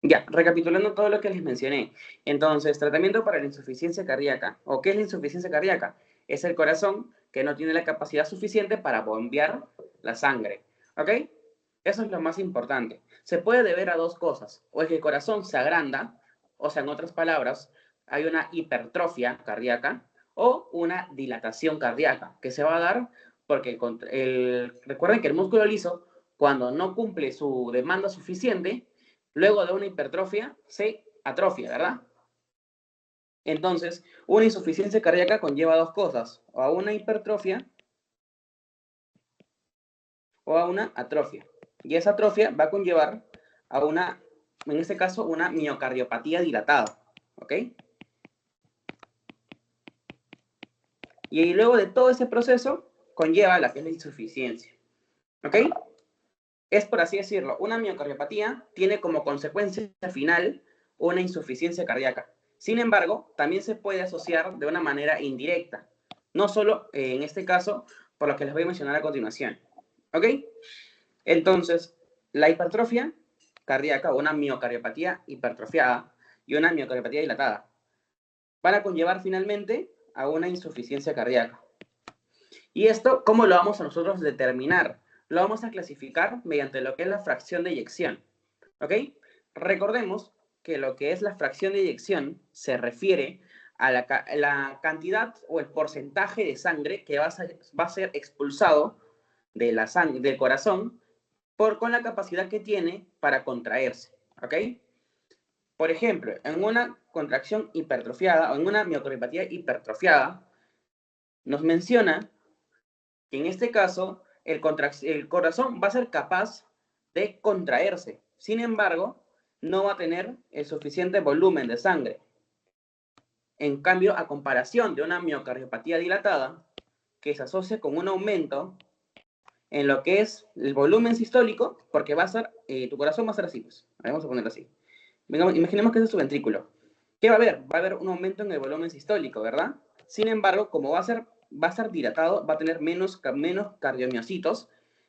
Ya, recapitulando todo lo que les mencioné. Entonces, tratamiento para la insuficiencia cardíaca. ¿O qué es la insuficiencia cardíaca? Es el corazón que no tiene la capacidad suficiente para bombear la sangre. ¿Ok? Eso es lo más importante. Se puede deber a dos cosas. O es que el corazón se agranda, o sea, en otras palabras, hay una hipertrofia cardíaca o una dilatación cardíaca, que se va a dar porque recuerden que el músculo liso, cuando no cumple su demanda suficiente, luego de una hipertrofia se atrofia, ¿verdad? Entonces, una insuficiencia cardíaca conlleva dos cosas, o a una hipertrofia o a una atrofia. Y esa atrofia va a conllevar a una, en este caso, una miocardiopatía dilatada, ¿ok? Y luego de todo ese proceso, conlleva la que es la insuficiencia, ¿ok? Es, por así decirlo, una miocardiopatía tiene como consecuencia final una insuficiencia cardíaca. Sin embargo, también se puede asociar de una manera indirecta, no solo en este caso, por lo que les voy a mencionar a continuación. ¿Ok? Entonces, la hipertrofia cardíaca o una miocardiopatía hipertrofiada y una miocardiopatía dilatada van a conllevar finalmente a una insuficiencia cardíaca. ¿Y esto cómo lo vamos a nosotros determinar? Lo vamos a clasificar mediante lo que es la fracción de eyección. ¿Ok? Recordemos que lo que es la fracción de eyección se refiere a la cantidad o el porcentaje de sangre que va a ser expulsado de la sangre, del corazón con la capacidad que tiene para contraerse. ¿Ok? Por ejemplo, en una contracción hipertrofiada o en una miocardiopatía hipertrofiada, nos menciona que en este caso el corazón va a ser capaz de contraerse. Sin embargo, no va a tener el suficiente volumen de sangre. En cambio, a comparación de una miocardiopatía dilatada, que se asocia con un aumento en lo que es el volumen sistólico, porque va a ser, tu corazón va a ser así, pues. Vamos a ponerlo así. Imaginemos que ese es tu ventrículo. ¿Qué va a haber? Va a haber un aumento en el volumen sistólico, ¿verdad? Sin embargo, como va a estar dilatado, va a tener menos cardiomiocitos,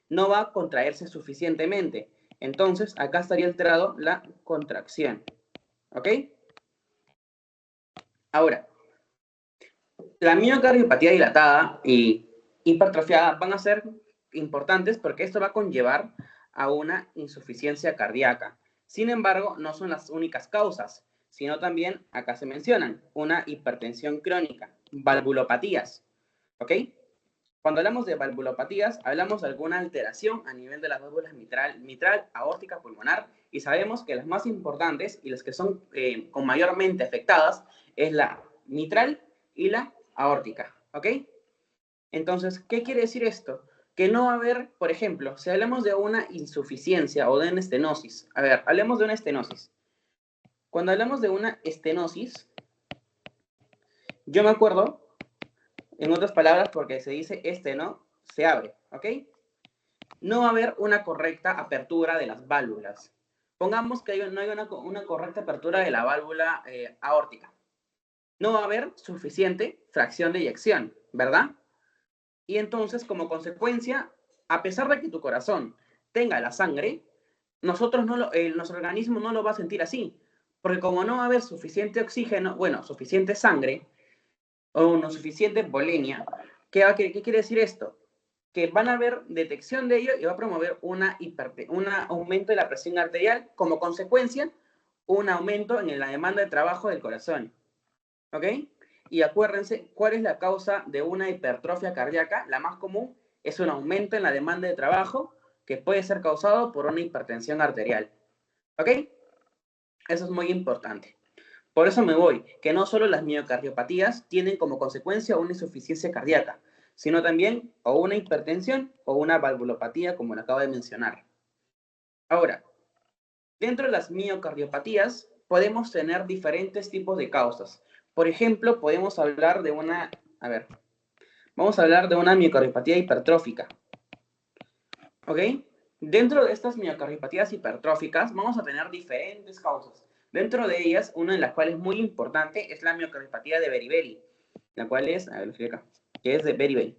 no va a contraerse suficientemente. Entonces, acá estaría alterado la contracción. ¿Ok? Ahora, la miocardiopatía dilatada y hipertrofiada van a ser importantes porque esto va a conllevar a una insuficiencia cardíaca. Sin embargo, no son las únicas causas, sino también, acá se mencionan, una hipertensión crónica, valvulopatías, ¿ok? Cuando hablamos de valvulopatías, hablamos de alguna alteración a nivel de las válvulas mitral, aórtica, pulmonar, y sabemos que las más importantes y las que son con mayormente afectadas es la mitral y la aórtica, ¿ok? Entonces, ¿qué quiere decir esto? Que no va a haber, por ejemplo, si hablamos de una insuficiencia o de una estenosis, a ver, hablemos de una estenosis. Cuando hablamos de una estenosis, yo me acuerdo, en otras palabras, porque se dice ¿no? Se abre, ¿ok? No va a haber una correcta apertura de las válvulas. Pongamos que no hay una correcta apertura de la válvula aórtica. No va a haber suficiente fracción de eyección, ¿verdad? Y entonces, como consecuencia, a pesar de que tu corazón tenga la sangre, nuestro organismo no lo va a sentir así. Porque como no va a haber suficiente oxígeno, bueno, suficiente sangre o no suficiente volenia, ¿qué quiere decir esto? Que van a haber detección de ello y va a promover un aumento de la presión arterial, como consecuencia, un aumento en la demanda de trabajo del corazón. ¿Ok? Y acuérdense, ¿cuál es la causa de una hipertrofia cardíaca? La más común es un aumento en la demanda de trabajo que puede ser causado por una hipertensión arterial. ¿Ok? Eso es muy importante. Por eso me voy, que no solo las miocardiopatías tienen como consecuencia una insuficiencia cardíaca, sino también o una hipertensión o una valvulopatía, como lo acabo de mencionar. Ahora, dentro de las miocardiopatías podemos tener diferentes tipos de causas. Por ejemplo, podemos hablar de vamos a hablar de una miocardiopatía hipertrófica. ¿Ok? Dentro de estas miocardiopatías hipertróficas vamos a tener diferentes causas. Dentro de ellas, una de las cuales es muy importante es la miocardiopatía de Beriberi, la cual es, a ver, lo acá, que es de Beriberi,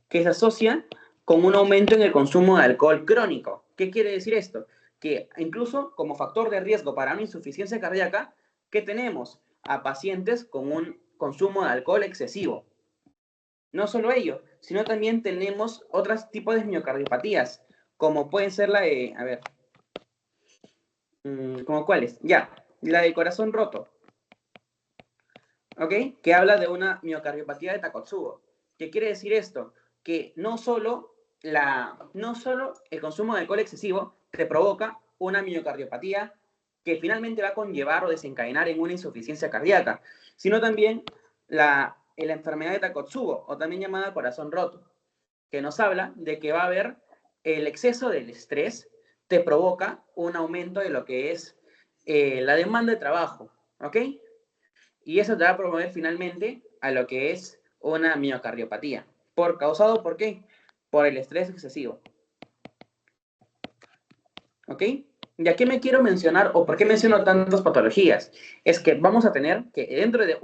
que se asocia con un aumento en el consumo de alcohol crónico. ¿Qué quiere decir esto? que incluso como factor de riesgo para una insuficiencia cardíaca, ¿qué tenemos? A pacientes con un consumo de alcohol excesivo. No solo ello, sino también tenemos otros tipos de miocardiopatías, como pueden ser la de, a ver, ¿como cuáles? Ya, la del corazón roto, ¿ok? Que habla de una miocardiopatía de Takotsubo. ¿Qué quiere decir esto? Que no solo el consumo de alcohol excesivo te provoca una miocardiopatía que finalmente va a conllevar o desencadenar en una insuficiencia cardíaca, sino también la enfermedad de Takotsubo, o también llamada corazón roto, que nos habla de que va a haber el exceso del estrés te provoca un aumento de lo que es la demanda de trabajo, ¿ok? Y eso te va a promover finalmente a lo que es una miocardiopatía. ¿Causado por qué? Por el estrés excesivo. ¿Ok? ¿Y a qué me quiero mencionar o por qué menciono tantas patologías? Es que vamos a tener que dentro de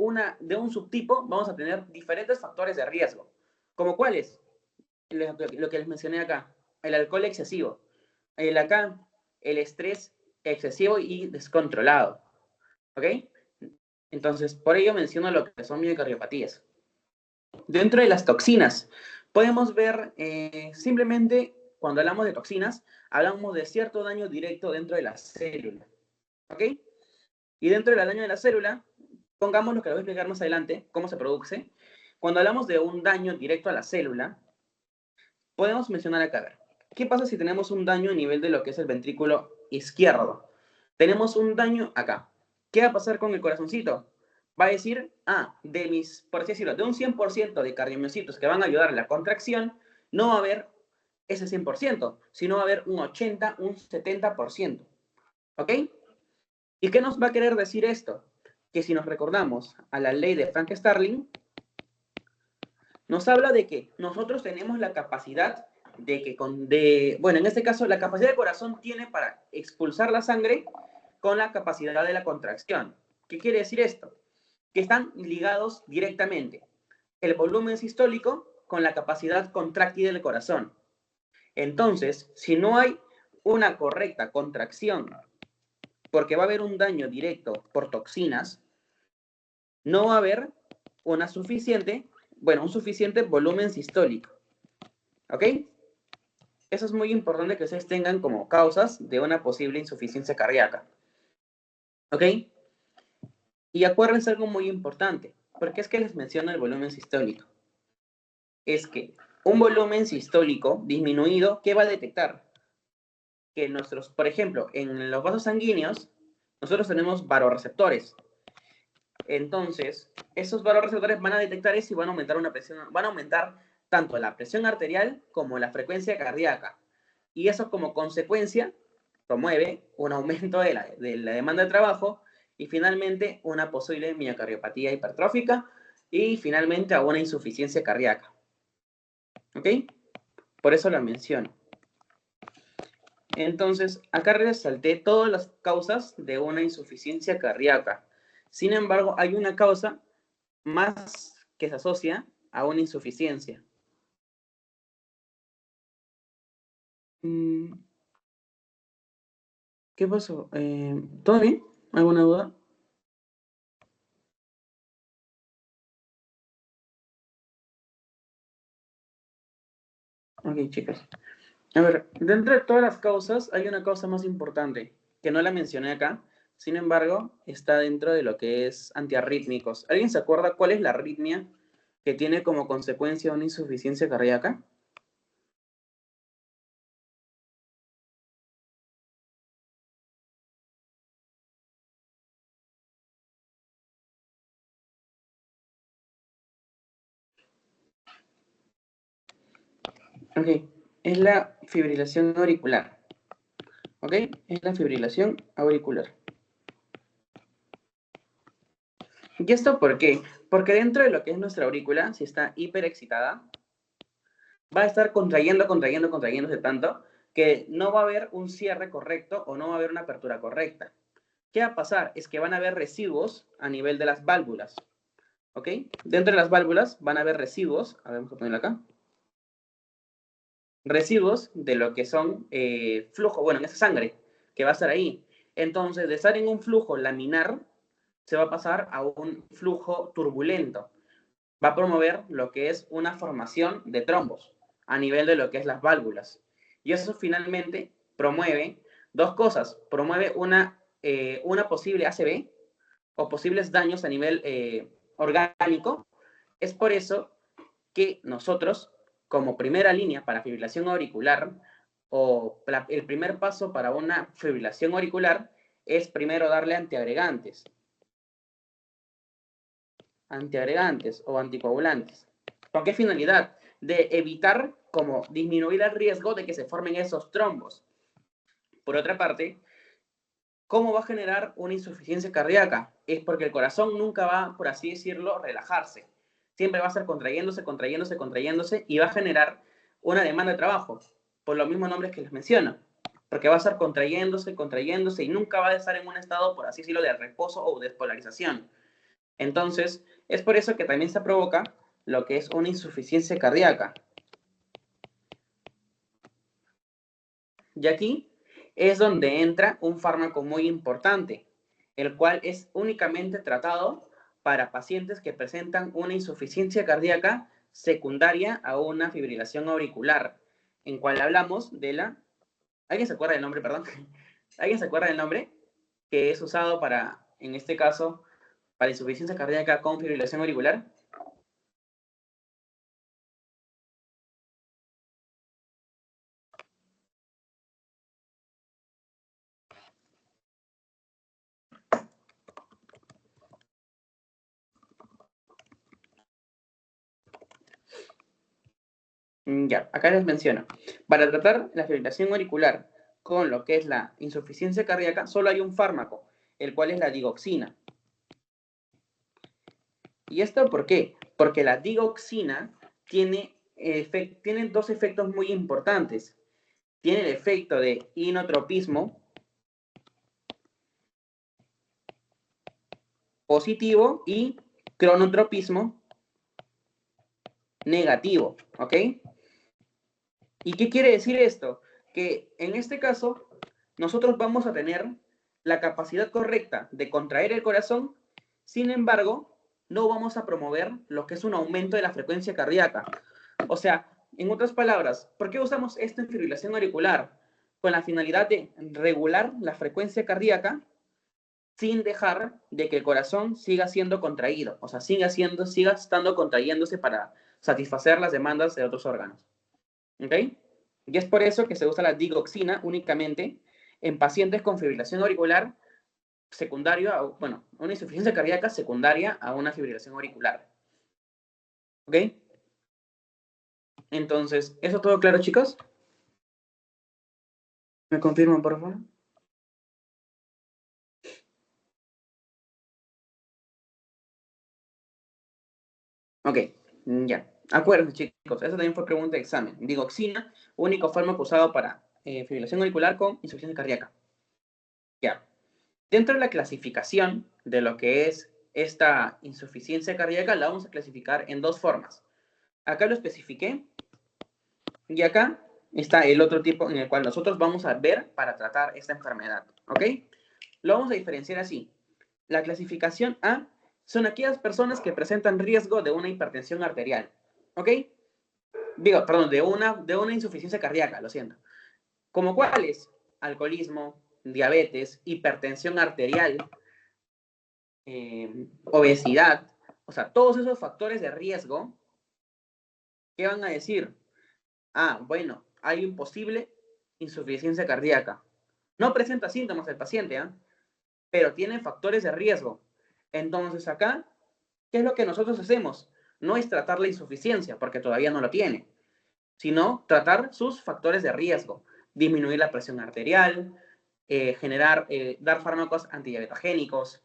un subtipo vamos a tener diferentes factores de riesgo. ¿Como cuáles? Lo que les mencioné acá. El alcohol excesivo. Acá, el estrés excesivo y descontrolado. ¿Ok? Entonces, por ello menciono lo que son miocardiopatías. Dentro de las toxinas, podemos ver simplemente cuando hablamos de toxinas, hablamos de cierto daño directo dentro de la célula. ¿Ok? Y dentro del daño de la célula, pongamos lo que lo voy a explicar más adelante, cómo se produce. Cuando hablamos de un daño directo a la célula, podemos mencionar acá, a ver, ¿qué pasa si tenemos un daño a nivel de lo que es el ventrículo izquierdo? Tenemos un daño acá. ¿Qué va a pasar con el corazoncito? Va a decir, por así decirlo, de un 100% de cardiomiocitos que van a ayudar a la contracción, no va a haber ese 100%, sino va a haber un 80, un 70%. ¿Ok? ¿Y qué nos va a querer decir esto? Que si nos recordamos a la ley de Frank Starling, nos habla de que nosotros tenemos la capacidad de que bueno, en este caso, la capacidad del corazón tiene para expulsar la sangre con la capacidad de la contracción. ¿Qué quiere decir esto? Que están ligados directamente el volumen sistólico con la capacidad contráctil del corazón. Entonces, si no hay una correcta contracción, porque va a haber un daño directo por toxinas, no va a haber un suficiente volumen sistólico. ¿Ok? Eso es muy importante que ustedes tengan como causas de una posible insuficiencia cardíaca. ¿Ok? Y acuérdense algo muy importante. ¿Por qué es que les menciono el volumen sistólico? Es que un volumen sistólico disminuido, ¿qué va a detectar? Que por ejemplo, en los vasos sanguíneos, nosotros tenemos vasoreceptores. Entonces, esos vasoreceptores van a detectar eso y van a aumentar tanto la presión arterial como la frecuencia cardíaca. Y eso como consecuencia promueve un aumento de la demanda de trabajo y finalmente una posible miocardiopatía hipertrófica y finalmente a una insuficiencia cardíaca. ¿Ok? Por eso lo menciono. Entonces, acá resalté todas las causas de una insuficiencia cardíaca. Sin embargo, hay una causa más que se asocia a una insuficiencia. ¿Qué pasó? ¿Todo bien? ¿Alguna duda? Ok, chicas. A ver, dentro de todas las causas hay una causa más importante, que no la mencioné acá, sin embargo, está dentro de lo que es antiarrítmicos. ¿Alguien se acuerda cuál es la arritmia que tiene como consecuencia una insuficiencia cardíaca? Ok, es la fibrilación auricular. Ok, es la fibrilación auricular. ¿Y esto por qué? Porque dentro de lo que es nuestra aurícula, si está hiperexcitada, va a estar contrayéndose tanto que no va a haber un cierre correcto o no va a haber una apertura correcta. ¿Qué va a pasar? Es que van a haber residuos a nivel de las válvulas. ¿Ok? Dentro de las válvulas van a haber residuos, a ver, vamos a ponerlo acá. Residuos de lo que son flujo, bueno, en esa sangre. que va a estar ahí. Entonces, de estar en un flujo laminar, se va a pasar a un flujo turbulento. Va a promover lo que es una formación de trombos a nivel de lo que es las válvulas. Y eso finalmente promueve dos cosas. Promueve una posible ACV o posibles daños a nivel orgánico. Es por eso que nosotros, como primera línea para fibrilación auricular, o el primer paso para una fibrilación auricular, es primero darle antiagregantes. Antiagregantes o anticoagulantes. ¿Con qué finalidad? De evitar como disminuir el riesgo de que se formen esos trombos. Por otra parte, ¿cómo va a generar una insuficiencia cardíaca? Es porque el corazón nunca va, por así decirlo, relajarse. Siempre va a estar contrayéndose, contrayéndose, contrayéndose y va a generar una demanda de trabajo, por los mismos nombres que les menciono. Porque va a estar contrayéndose, contrayéndose y nunca va a estar en un estado, por así decirlo, de reposo o despolarización. Entonces, es por eso que también se provoca lo que es una insuficiencia cardíaca. Y aquí es donde entra un fármaco muy importante, el cual es únicamente tratado para pacientes que presentan una insuficiencia cardíaca secundaria a una fibrilación auricular, en cual hablamos de la... ¿Alguien se acuerda del nombre, perdón? ¿Alguien se acuerda del nombre? Que es usado para, en este caso, para insuficiencia cardíaca con fibrilación auricular. Ya, acá les menciono. Para tratar la fibrilación auricular con lo que es la insuficiencia cardíaca, solo hay un fármaco, el cual es la digoxina. ¿Y esto por qué? Porque la digoxina tiene dos efectos muy importantes. Tiene el efecto de inotropismo positivo y cronotropismo negativo, ¿ok? ¿Y qué quiere decir esto? Que en este caso, nosotros vamos a tener la capacidad correcta de contraer el corazón, sin embargo, no vamos a promover lo que es un aumento de la frecuencia cardíaca. O sea, en otras palabras, ¿por qué usamos esto en fibrilación auricular? Con la finalidad de regular la frecuencia cardíaca sin dejar de que el corazón siga siendo contraído, o sea, siga estando contrayéndose para satisfacer las demandas de otros órganos. ¿Ok? Y es por eso que se usa la digoxina únicamente en pacientes con fibrilación auricular secundaria, bueno, una insuficiencia cardíaca secundaria a una fibrilación auricular. ¿Ok? Entonces, ¿eso todo claro, chicos? ¿Me confirman, por favor? Ok, ya. Acuérdense, chicos, esa también fue pregunta de examen. Digoxina, único fármaco usado para fibrilación auricular con insuficiencia cardíaca. Ya. Dentro de la clasificación de lo que es esta insuficiencia cardíaca, la vamos a clasificar en dos formas. Acá lo especifiqué y acá está el otro tipo en el cual nosotros vamos a ver para tratar esta enfermedad. ¿Ok? Lo vamos a diferenciar así. La clasificación A son aquellas personas que presentan riesgo de una hipertensión arterial. ¿Ok? Digo, perdón, de una insuficiencia cardíaca, lo siento. ¿Como cuáles? Alcoholismo, diabetes, hipertensión arterial, obesidad. O sea, todos esos factores de riesgo, ¿qué van a decir? Ah, bueno, hay un posible insuficiencia cardíaca. No presenta síntomas el paciente, ¿eh? Pero tiene factores de riesgo. Entonces acá, ¿qué es lo que nosotros hacemos? No es tratar la insuficiencia, porque todavía no lo tiene, sino tratar sus factores de riesgo. Disminuir la presión arterial, dar fármacos antidiabetogénicos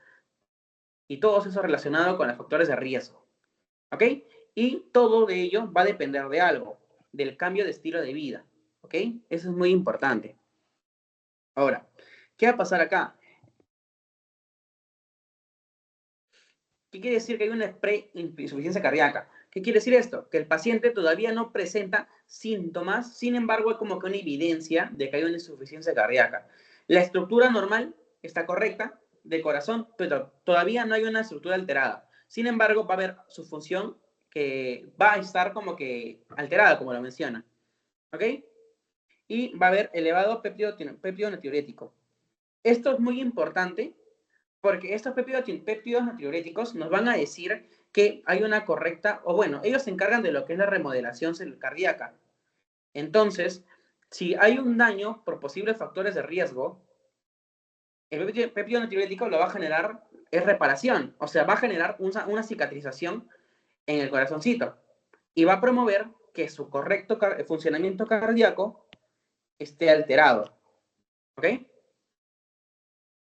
y todo eso relacionado con los factores de riesgo. ¿Ok? Y todo de ello va a depender de algo, del cambio de estilo de vida. ¿Ok? Eso es muy importante. Ahora, ¿qué va a pasar acá? ¿Qué quiere decir que hay una preinsuficiencia cardíaca? ¿Qué quiere decir esto? Que el paciente todavía no presenta síntomas, sin embargo, hay como que una evidencia de que hay una insuficiencia cardíaca. La estructura normal está correcta del corazón, pero todavía no hay una estructura alterada. Sin embargo, va a haber su función que va a estar como que alterada, como lo menciona. ¿Ok? Y va a haber elevado péptido natriurético. Esto es muy importante porque estos péptidos natriuréticos nos van a decir que hay una correcta, o bueno, ellos se encargan de lo que es la remodelación cardíaca. Entonces, si hay un daño por posibles factores de riesgo, el péptido natriurético lo va a generar, es reparación, o sea, va a generar una cicatrización en el corazoncito y va a promover que su correcto funcionamiento cardíaco esté alterado. ¿Ok?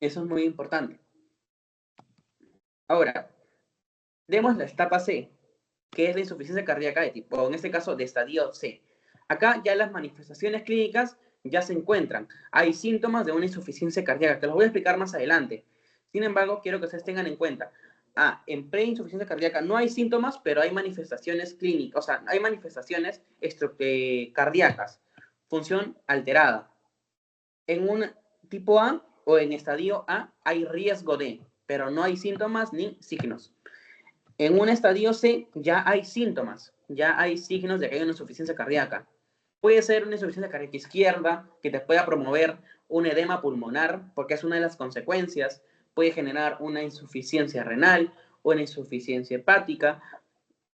Eso es muy importante. Ahora, demos la etapa C, que es la insuficiencia cardíaca de tipo, o en este caso de estadio C. Acá ya las manifestaciones clínicas ya se encuentran. Hay síntomas de una insuficiencia cardíaca, que los voy a explicar más adelante. Sin embargo, quiero que ustedes tengan en cuenta. En preinsuficiencia cardíaca no hay síntomas, pero hay manifestaciones clínicas, o sea, hay manifestaciones cardíacas, función alterada. En un tipo A o en estadio A hay riesgo de, pero no hay síntomas ni signos. En un estadio C ya hay síntomas, ya hay signos de que hay una insuficiencia cardíaca. Puede ser una insuficiencia cardíaca izquierda que te pueda promover un edema pulmonar, porque es una de las consecuencias. Puede generar una insuficiencia renal o una insuficiencia hepática,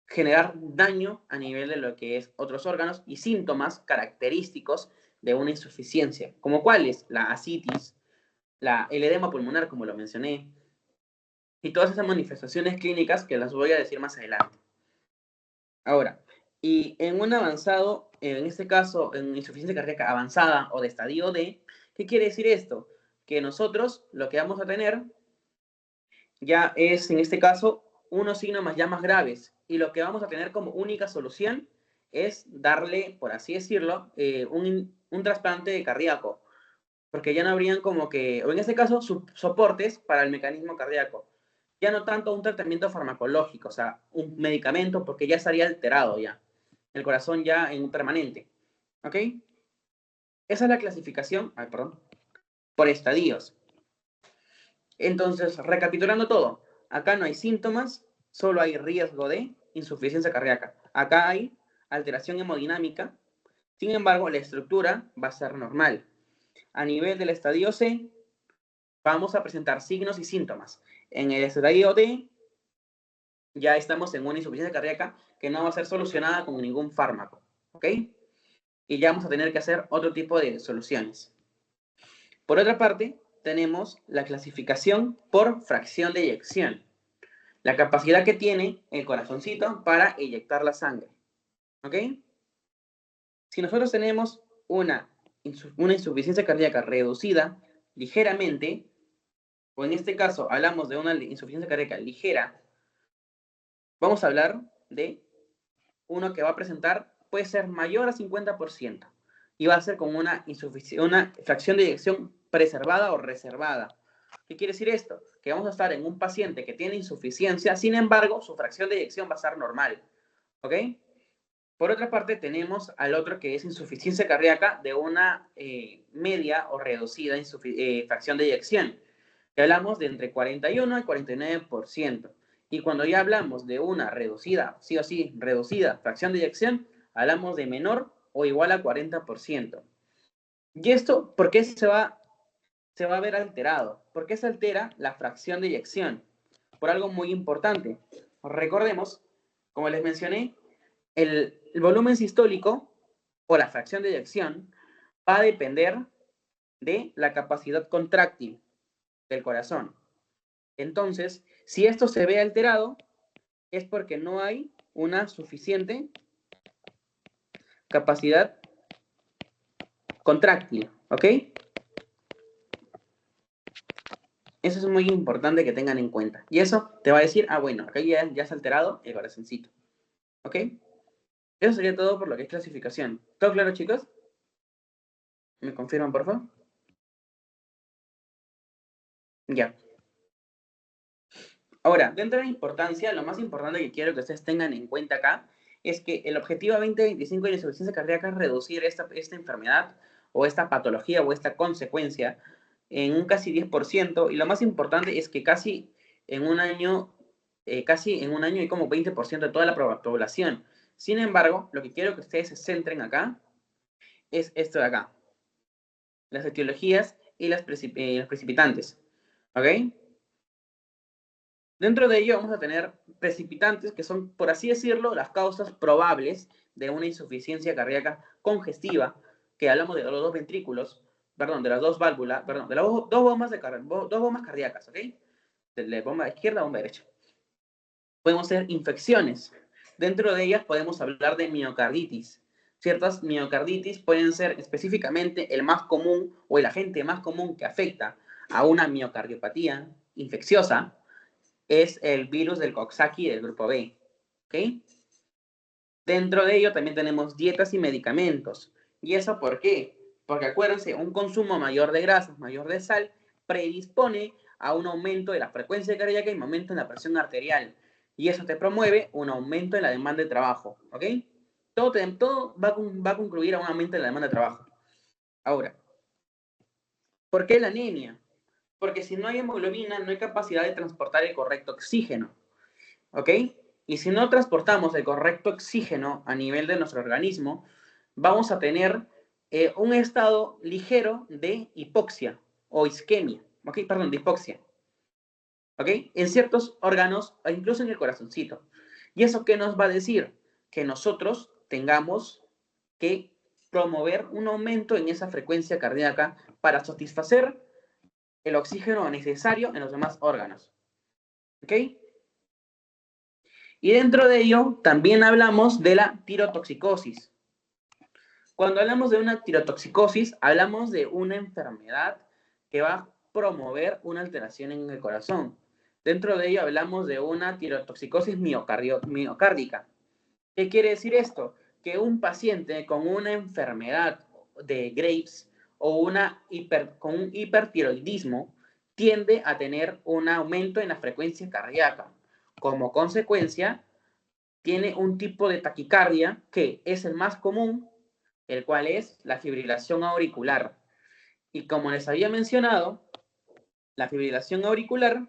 generar daño a nivel de lo que es otros órganos y síntomas característicos de una insuficiencia, como cuáles, la ascitis, el edema pulmonar, como lo mencioné, y todas esas manifestaciones clínicas que las voy a decir más adelante. Ahora, y en un avanzado, en este caso, en insuficiencia cardíaca avanzada o de estadio D, ¿qué quiere decir esto? Que nosotros lo que vamos a tener ya es, en este caso, unos síntomas ya más graves. Y lo que vamos a tener como única solución es darle, por así decirlo, un trasplante cardíaco. Porque ya no habrían como que, o en este caso, soportes para el mecanismo cardíaco. Ya no tanto un tratamiento farmacológico, o sea, un medicamento, porque ya estaría alterado ya. El corazón ya en un permanente. ¿Ok? Esa es la clasificación, por estadios. Entonces, recapitulando todo, acá no hay síntomas, solo hay riesgo de insuficiencia cardíaca. Acá hay alteración hemodinámica, sin embargo, la estructura va a ser normal. A nivel del estadio C, vamos a presentar signos y síntomas. En el estadio D, ya estamos en una insuficiencia cardíaca que no va a ser solucionada con ningún fármaco. ¿Ok? Y ya vamos a tener que hacer otro tipo de soluciones. Por otra parte, tenemos la clasificación por fracción de eyección. La capacidad que tiene el corazoncito para eyectar la sangre. ¿Ok? Si nosotros tenemos una insuficiencia cardíaca reducida ligeramente, o en este caso hablamos de una insuficiencia cardíaca ligera, vamos a hablar de uno que va a presentar, puede ser mayor a 50%, y va a ser con una fracción de eyección preservada o reservada. ¿Qué quiere decir esto? Que vamos a estar en un paciente que tiene insuficiencia, sin embargo, su fracción de eyección va a ser normal. ¿Ok? Por otra parte, tenemos al otro que es insuficiencia cardíaca de una media o reducida fracción de eyección, que hablamos de entre 41 y 49%. Y cuando ya hablamos de una reducida, sí o sí, reducida fracción de eyección, hablamos de menor o igual a 40%. ¿Y esto por qué se va a ver alterado? ¿Por qué se altera la fracción de eyección? Por algo muy importante. Recordemos, como les mencioné, el volumen sistólico o la fracción de eyección va a depender de la capacidad contráctil del corazón. Entonces, si esto se ve alterado, es porque no hay una suficiente capacidad contráctil, ¿ok? Eso es muy importante que tengan en cuenta. Y eso te va a decir, bueno, acá ya se ha alterado el corazoncito, ¿ok? Eso sería todo por lo que es clasificación. ¿Todo claro, chicos? ¿Me confirman, por favor? Ya. Ahora, dentro de la importancia, lo más importante que quiero que ustedes tengan en cuenta acá es que el objetivo 2025 de la insuficiencia cardíaca es reducir esta enfermedad o esta patología o esta consecuencia en un casi 10%, y lo más importante es que casi en un año hay como 20% de toda la población. Sin embargo, lo que quiero que ustedes se centren acá es esto de acá, las etiologías y los precipitantes, ¿ok? Dentro de ello vamos a tener precipitantes que son, por así decirlo, las causas probables de una insuficiencia cardíaca congestiva, que hablamos de los dos ventrículos, perdón, de las dos válvulas, perdón, de las dos bombas cardíacas, ¿ok? De la bomba izquierda, bomba derecha. Podemos ser infecciones. Dentro de ellas podemos hablar de miocarditis. Ciertas miocarditis pueden ser específicamente el más común o el agente más común que afecta a una miocardiopatía infecciosa es el virus del Coxsackie del grupo B. ¿Ok? Dentro de ello también tenemos dietas y medicamentos. ¿Y eso por qué? Porque acuérdense, un consumo mayor de grasas, mayor de sal, predispone a un aumento de la frecuencia cardíaca y un aumento en la presión arterial. Y eso te promueve un aumento en la demanda de trabajo. ¿Ok? Todo va a concluir a un aumento en la demanda de trabajo. Ahora, ¿por qué la anemia? Porque si no hay hemoglobina, no hay capacidad de transportar el correcto oxígeno. ¿Ok? Y si no transportamos el correcto oxígeno a nivel de nuestro organismo, vamos a tener un estado ligero de hipoxia o isquemia. ¿Ok? Perdón, de hipoxia. ¿Ok? En ciertos órganos, e incluso en el corazoncito. ¿Y eso qué nos va a decir? Que nosotros tengamos que promover un aumento en esa frecuencia cardíaca para satisfacer el oxígeno necesario en los demás órganos. ¿Ok? Y dentro de ello también hablamos de la tirotoxicosis. Cuando hablamos de una tirotoxicosis, hablamos de una enfermedad que va a promover una alteración en el corazón. Dentro de ello hablamos de una tirotoxicosis miocárdica. ¿Qué quiere decir esto? Que un paciente con una enfermedad de Graves o con un hipertiroidismo tiende a tener un aumento en la frecuencia cardíaca. Como consecuencia, tiene un tipo de taquicardia que es el más común, el cual es la fibrilación auricular. Y como les había mencionado, la fibrilación auricular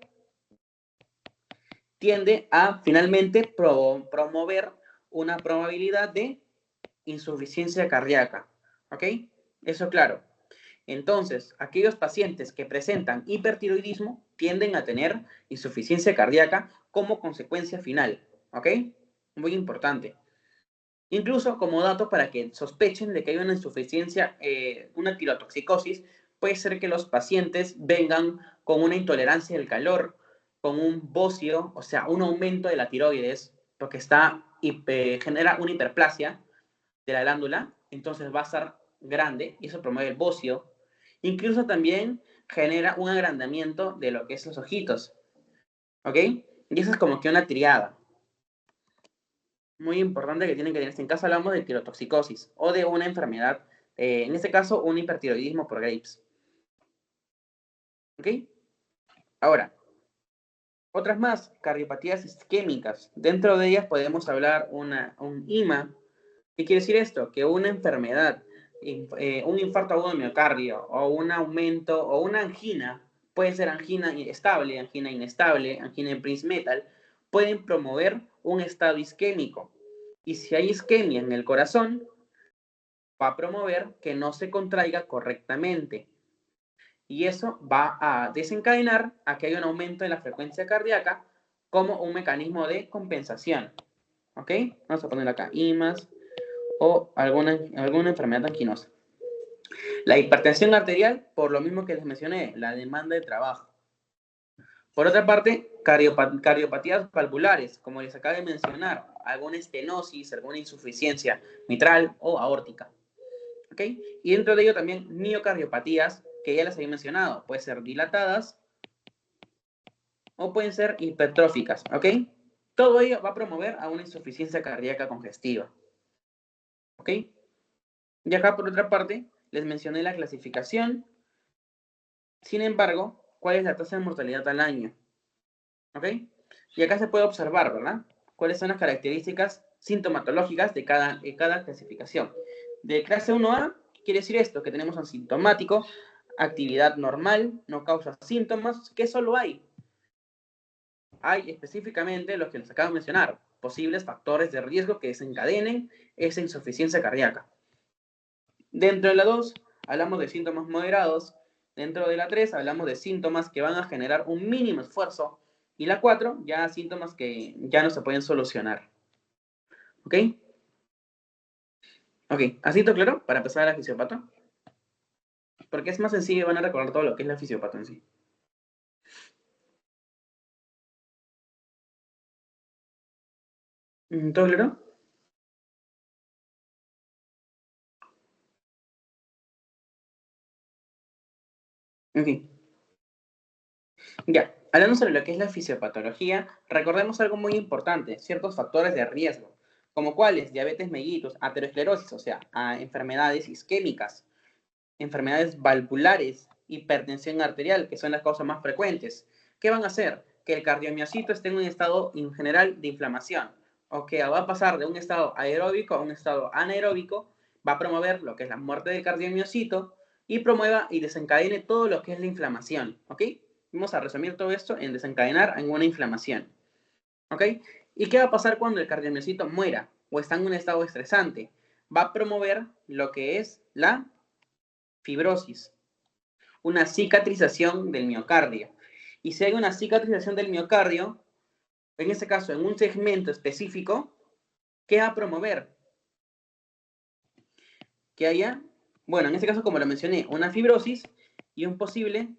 tiende a finalmente promover una probabilidad de insuficiencia cardíaca. ¿Ok? Eso claro. Entonces, aquellos pacientes que presentan hipertiroidismo tienden a tener insuficiencia cardíaca como consecuencia final. ¿Ok? Muy importante. Incluso como dato para que sospechen de que hay una insuficiencia, una tirotoxicosis, puede ser que los pacientes vengan con una intolerancia al calor, con un bocio, o sea, un aumento de la tiroides, porque genera una hiperplasia de la glándula, entonces va a estar grande y eso promueve el bocio. Incluso también genera un agrandamiento de lo que es los ojitos, ¿ok? Y eso es como que una triada muy importante que tienen que tener. En caso hablamos de tirotoxicosis o de una enfermedad, en este caso un hipertiroidismo por Graves. ¿Ok? Ahora, otras más, cardiopatías isquémicas. Dentro de ellas podemos hablar un IMA. ¿Qué quiere decir esto? Que una enfermedad, un infarto agudo de miocardio o un aumento o una angina, puede ser angina estable, angina inestable, angina en Prince Metal, pueden promover un estado isquémico. Y si hay isquemia en el corazón, va a promover que no se contraiga correctamente. Y eso va a desencadenar a que haya un aumento en la frecuencia cardíaca como un mecanismo de compensación. ¿Ok? Vamos a poner acá IMAS o alguna enfermedad anquinosa. La hipertensión arterial, por lo mismo que les mencioné, la demanda de trabajo. Por otra parte, cardiopatías valvulares, como les acabo de mencionar, alguna estenosis, alguna insuficiencia mitral o aórtica. ¿Ok? Y dentro de ello también miocardiopatías, que ya les había mencionado, pueden ser dilatadas o pueden ser hipertróficas. ¿Ok? Todo ello va a promover a una insuficiencia cardíaca congestiva. ¿Ok? Y acá, por otra parte, les mencioné la clasificación. Sin embargo, ¿cuál es la tasa de mortalidad al año? ¿Ok? Y acá se puede observar, ¿verdad? ¿Cuáles son las características sintomatológicas de cada clasificación? De clase 1A, quiere decir esto, que tenemos asintomático, actividad normal, no causa síntomas. ¿Qué solo hay? Hay específicamente los que les acabo de mencionar, posibles factores de riesgo que desencadenen esa insuficiencia cardíaca. Dentro de la 2 hablamos de síntomas moderados, dentro de la 3 hablamos de síntomas que van a generar un mínimo esfuerzo, y la 4 ya síntomas que ya no se pueden solucionar. ¿Ok? Ok, ¿así todo claro? Para empezar la fisiopato. Porque es más sencillo y van a recordar todo lo que es la fisiopato en sí. ¿Todo claro? Ok. Ya, hablando sobre lo que es la fisiopatología, recordemos algo muy importante, ciertos factores de riesgo, como cuáles, diabetes mellitus, aterosclerosis, o sea, enfermedades isquémicas, enfermedades valvulares, hipertensión arterial, que son las causas más frecuentes. ¿Qué van a hacer? Que el cardiomiocito esté en un estado en general de inflamación, o que va a pasar de un estado aeróbico a un estado anaeróbico, va a promover lo que es la muerte del cardiomiocito y promueva y desencadene todo lo que es la inflamación, ¿ok? Vamos a resumir todo esto en desencadenar en una inflamación, ¿ok? ¿Y qué va a pasar cuando el cardiomiocito muera o está en un estado estresante? Va a promover lo que es la fibrosis, una cicatrización del miocardio. Y si hay una cicatrización del miocardio, en este caso en un segmento específico, ¿qué va a promover? Que haya, bueno, en este caso como lo mencioné, una fibrosis y un posible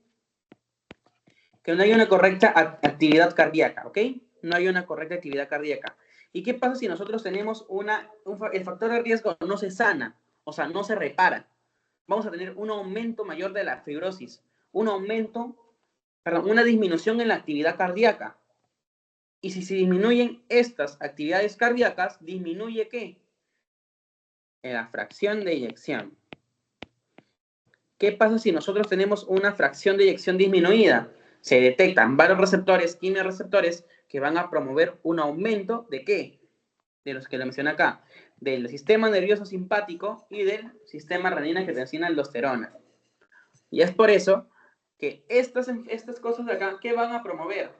que no haya una correcta actividad cardíaca, ¿ok? No hay una correcta actividad cardíaca. ¿Y qué pasa si nosotros tenemos el factor de riesgo no se sana, o sea, no se repara? Vamos a tener un aumento mayor de la fibrosis, una disminución en la actividad cardíaca. Y si se disminuyen estas actividades cardíacas, ¿disminuye qué? La fracción de eyección. ¿Qué pasa si nosotros tenemos una fracción de eyección disminuida? Se detectan varios receptores, quimiorreceptores, que van a promover un aumento ¿de qué? De los que le mencioné acá, del sistema nervioso simpático y del sistema renina-angiotensina-aldosterona. Y es por eso que estas cosas de acá, ¿qué van a promover?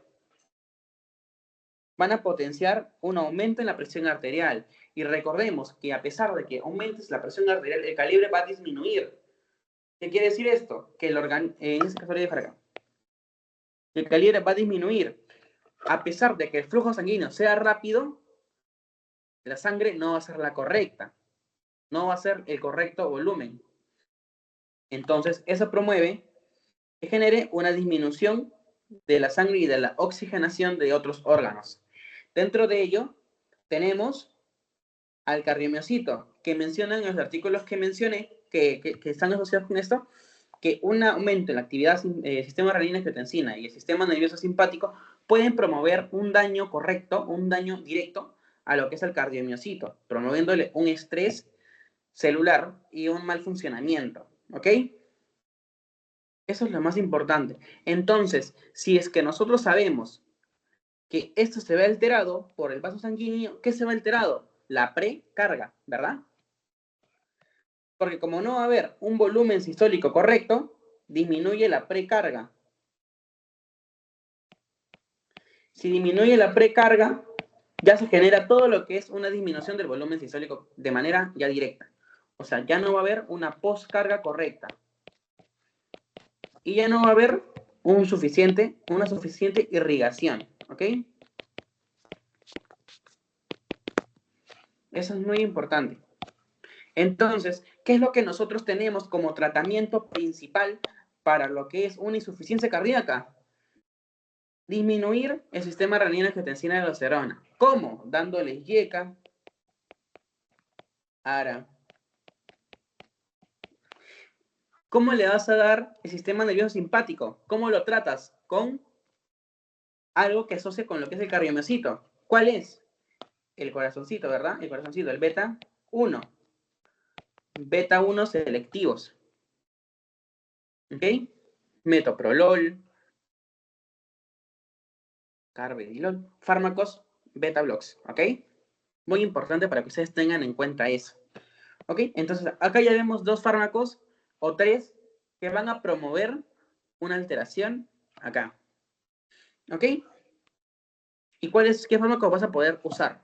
Van a potenciar un aumento en la presión arterial. Y recordemos que a pesar de que aumentes la presión arterial, el calibre va a disminuir. ¿Qué quiere decir esto? Que en este caso voy a dejar acá. El calibre va a disminuir. A pesar de que el flujo sanguíneo sea rápido, la sangre no va a ser la correcta. No va a ser el correcto volumen. Entonces, eso promueve que genere una disminución de la sangre y de la oxigenación de otros órganos. Dentro de ello, tenemos al cardiomiocito, que mencionan en los artículos que mencioné, que están asociados con esto, que un aumento en la actividad del sistema renina-angiotensina y el sistema nervioso simpático pueden promover un daño correcto, un daño directo a lo que es el cardiomiocito, promoviéndole un estrés celular y un mal funcionamiento, ¿ok? Eso es lo más importante. Entonces, si es que nosotros sabemos que esto se ve alterado por el vaso sanguíneo, ¿qué se ve alterado? La precarga, ¿verdad? Porque como no va a haber un volumen sistólico correcto, disminuye la precarga. Si disminuye la precarga, ya se genera todo lo que es una disminución del volumen sistólico de manera ya directa. O sea, ya no va a haber una postcarga correcta. Y ya no va a haber una suficiente irrigación. ¿Ok? Eso es muy importante. Entonces, ¿qué es lo que nosotros tenemos como tratamiento principal para lo que es una insuficiencia cardíaca? Disminuir el sistema renina-angiotensina-aldosterona. ¿Cómo? Dándoles YECA, ARA. ¿Cómo le vas a dar el sistema nervioso simpático? ¿Cómo lo tratas? Con algo que asocie con lo que es el cardiomiocito. ¿Cuál es? El corazoncito, ¿verdad? El corazoncito, el beta 1. Beta 1 selectivos. ¿Ok? Metoprolol, carvedilol, fármacos beta blocks. ¿Ok? Muy importante para que ustedes tengan en cuenta eso. ¿Ok? Entonces, acá ya vemos dos fármacos o tres que van a promover una alteración acá. ¿Ok? ¿Y qué fármaco vas a poder usar?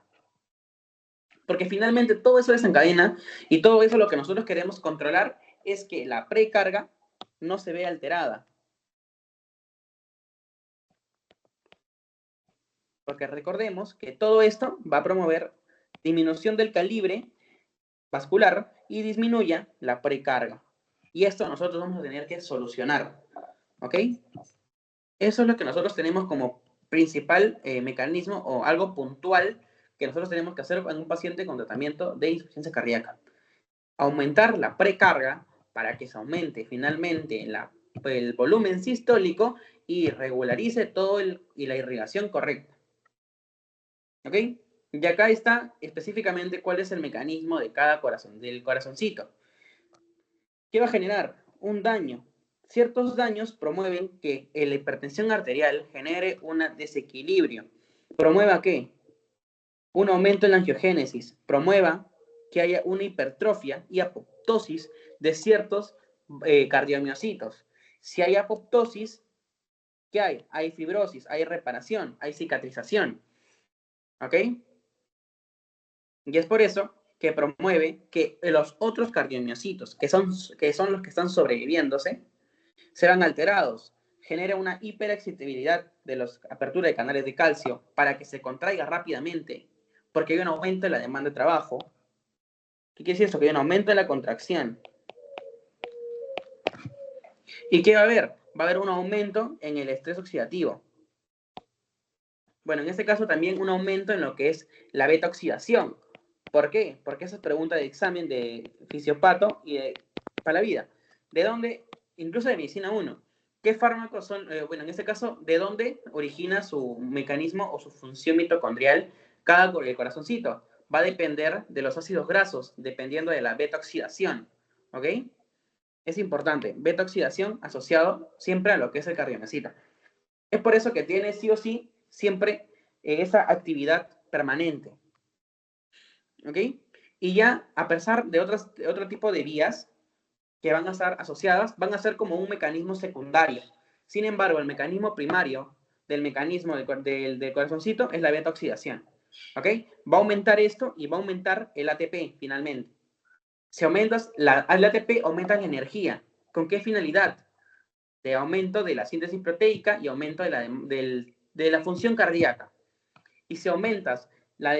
Porque finalmente todo eso desencadena y todo eso lo que nosotros queremos controlar es que la precarga no se vea alterada. Porque recordemos que todo esto va a promover disminución del calibre vascular y disminuya la precarga. Y esto nosotros vamos a tener que solucionar. ¿Ok? Eso es lo que nosotros tenemos como principal mecanismo o algo puntual que nosotros tenemos que hacer en un paciente con tratamiento de insuficiencia cardíaca. Aumentar la precarga para que se aumente finalmente el volumen sistólico y regularice todo y la irrigación correcta. ¿Ok? Y acá está específicamente cuál es el mecanismo de cada corazón, del corazoncito. ¿Qué va a generar? Un daño. Ciertos daños promueven que la hipertensión arterial genere un desequilibrio. ¿Promueva qué? Un aumento en la angiogénesis. Promueva que haya una hipertrofia y apoptosis de ciertos cardiomiocitos. Si hay apoptosis, ¿qué hay? Hay fibrosis, hay reparación, hay cicatrización. ¿Ok? Y es por eso que promueve que los otros cardiomiocitos, que son los que están sobreviviéndose, serán alterados. Genera una hiperexcitabilidad de la apertura de canales de calcio para que se contraiga rápidamente, porque hay un aumento en la demanda de trabajo. ¿Qué quiere decir esto? Que hay un aumento en la contracción. ¿Y qué va a haber? Va a haber un aumento en el estrés oxidativo. Bueno, en este caso también un aumento en lo que es la beta-oxidación. ¿Por qué? Porque esa es pregunta de examen de fisiopato y para la vida. ¿De dónde? Incluso de medicina 1. ¿Qué fármacos son? Bueno, en este caso, ¿de dónde origina su mecanismo o su función mitocondrial cada corazoncito? Va a depender de los ácidos grasos, dependiendo de la beta-oxidación. ¿Ok? Es importante. Beta-oxidación asociado siempre a lo que es el cardiomiocito. Es por eso que tiene sí o sí siempre esa actividad permanente. ¿Ok? Y ya a pesar de otro tipo de vías que van a estar asociadas, van a ser como un mecanismo secundario. Sin embargo, el mecanismo primario del mecanismo del corazoncito es la beta-oxidación. ¿Ok? Va a aumentar esto y va a aumentar el ATP finalmente. Si aumentas el ATP, aumenta la energía. ¿Con qué finalidad? De aumento de la síntesis proteica y aumento de la función cardíaca. Y si aumentas la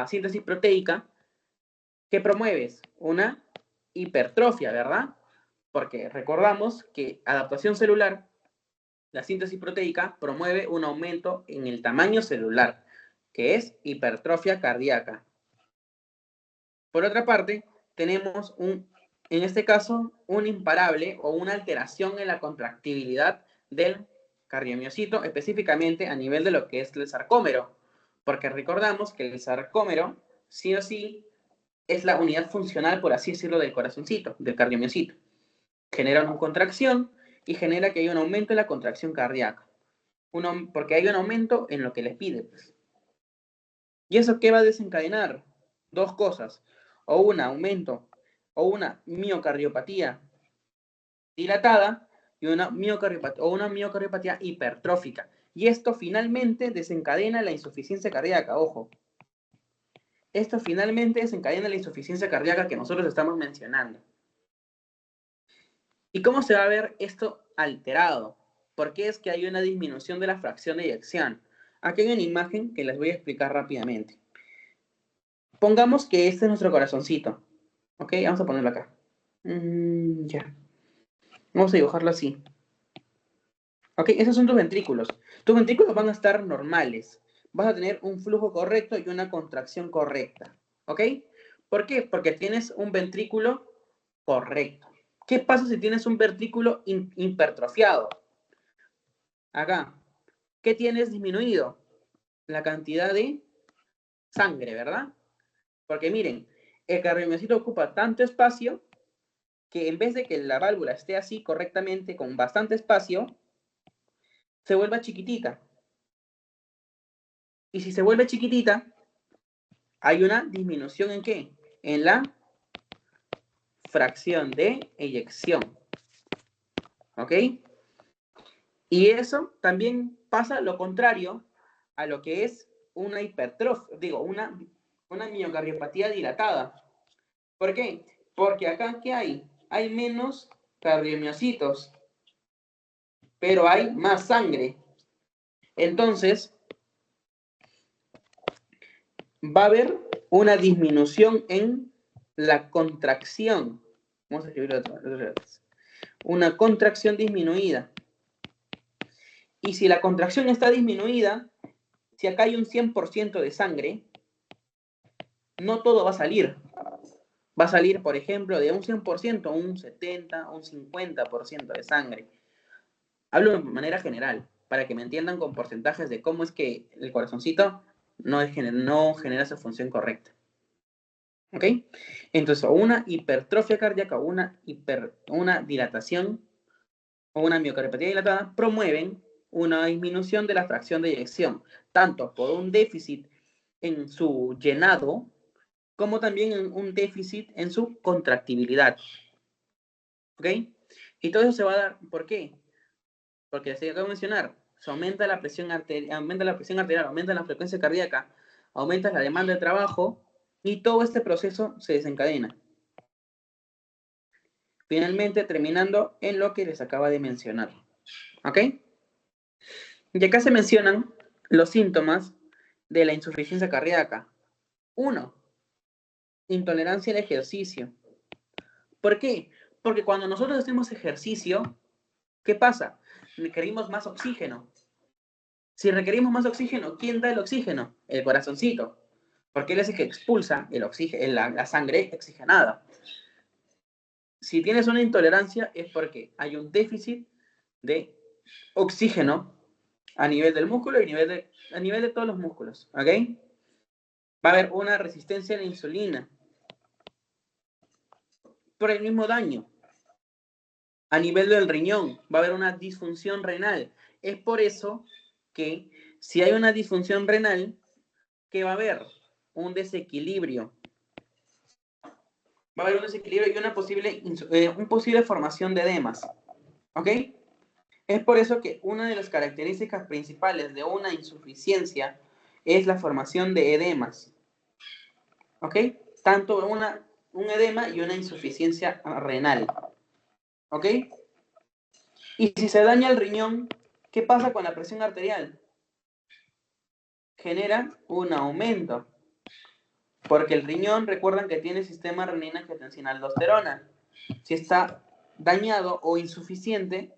síntesis proteica, ¿qué promueves? Una hipertrofia, ¿verdad? Porque recordamos que adaptación celular, la síntesis proteica, promueve un aumento en el tamaño celular, que es hipertrofia cardíaca. Por otra parte, tenemos en este caso, un imparable o una alteración en la contractibilidad del cardiomiocito, específicamente a nivel de lo que es el sarcómero, porque recordamos que el sarcómero, sí o sí, es la unidad funcional, por así decirlo, del corazoncito, del cardiomiocito. Genera una contracción y genera que haya un aumento en la contracción cardíaca, porque hay un aumento en lo que les pide. Pues. ¿Y eso qué va a desencadenar? Dos cosas, o un aumento o una miocardiopatía dilatada y una miocardiopatía hipertrófica. Y esto finalmente desencadena la insuficiencia cardíaca, ojo. Esto finalmente desencadena la insuficiencia cardíaca que nosotros estamos mencionando. ¿Y cómo se va a ver esto alterado? Porque es que hay una disminución de la fracción de eyección. Aquí hay una imagen que les voy a explicar rápidamente. Pongamos que este es nuestro corazoncito. ¿Ok? Vamos a ponerlo acá. Ya. Vamos a dibujarlo así. ¿Ok? Esos son tus ventrículos. Tus ventrículos van a estar normales. Vas a tener un flujo correcto y una contracción correcta. ¿Ok? ¿Por qué? Porque tienes un ventrículo correcto. ¿Qué pasa si tienes un ventrículo hipertrofiado? Acá. ¿Qué tienes disminuido? La cantidad de sangre, ¿verdad? Porque miren, el cardiomiocito ocupa tanto espacio que en vez de que la válvula esté así correctamente, con bastante espacio, se vuelva chiquitita. Y si se vuelve chiquitita, hay una disminución ¿en qué? En la fracción de eyección. ¿Ok? Y eso también pasa lo contrario a lo que es una hipertrofia, digo, una miocardiopatía dilatada. ¿Por qué? Porque acá, ¿qué hay? Hay menos cardiomiocitos, pero hay más sangre. Entonces, va a haber una disminución en la contracción. Vamos a escribirlo otra vez. Una contracción disminuida. Y si la contracción está disminuida, si acá hay un 100% de sangre, no todo va a salir. Va a salir, por ejemplo, de un 100% a un 70%, un 50% de sangre. Hablo de manera general, para que me entiendan con porcentajes de cómo es que el corazoncito no genera su función correcta. ¿Ok? Entonces, o una hipertrofia cardíaca o una dilatación o una miocardiopatía dilatada promueven una disminución de la fracción de eyección, tanto por un déficit en su llenado, como también en un déficit en su contractibilidad. ¿Ok? Y todo eso se va a dar, ¿por qué? Porque se acaba de mencionar, se aumenta la presión arterial, aumenta la frecuencia cardíaca, aumenta la demanda de trabajo y todo este proceso se desencadena. Finalmente, terminando en lo que les acaba de mencionar. ¿Ok? Y acá se mencionan los síntomas de la insuficiencia cardíaca. 1. Intolerancia al ejercicio. ¿Por qué? Porque cuando nosotros hacemos ejercicio, ¿qué pasa? Requerimos más oxígeno. Si requerimos más oxígeno, ¿quién da el oxígeno? El corazoncito. Porque él es el que expulsa el oxígeno, la sangre oxigenada. Si tienes una intolerancia es porque hay un déficit de oxígeno a nivel del músculo y a nivel de todos los músculos. ¿Ok? Va a haber una resistencia a la insulina por el mismo daño. A nivel del riñón va a haber una disfunción renal. Es por eso que si hay una disfunción renal, ¿qué va a haber? Un desequilibrio. Va a haber un desequilibrio y una posible formación de edemas. ¿Ok? Es por eso que una de las características principales de una insuficiencia es la formación de edemas. ¿Ok? Tanto un edema y una insuficiencia renal. ¿Ok? Y si se daña el riñón, ¿qué pasa con la presión arterial? Genera un aumento. Porque el riñón, recuerdan que tiene sistema renina-angiotensina-aldosterona. Si está dañado o insuficiente,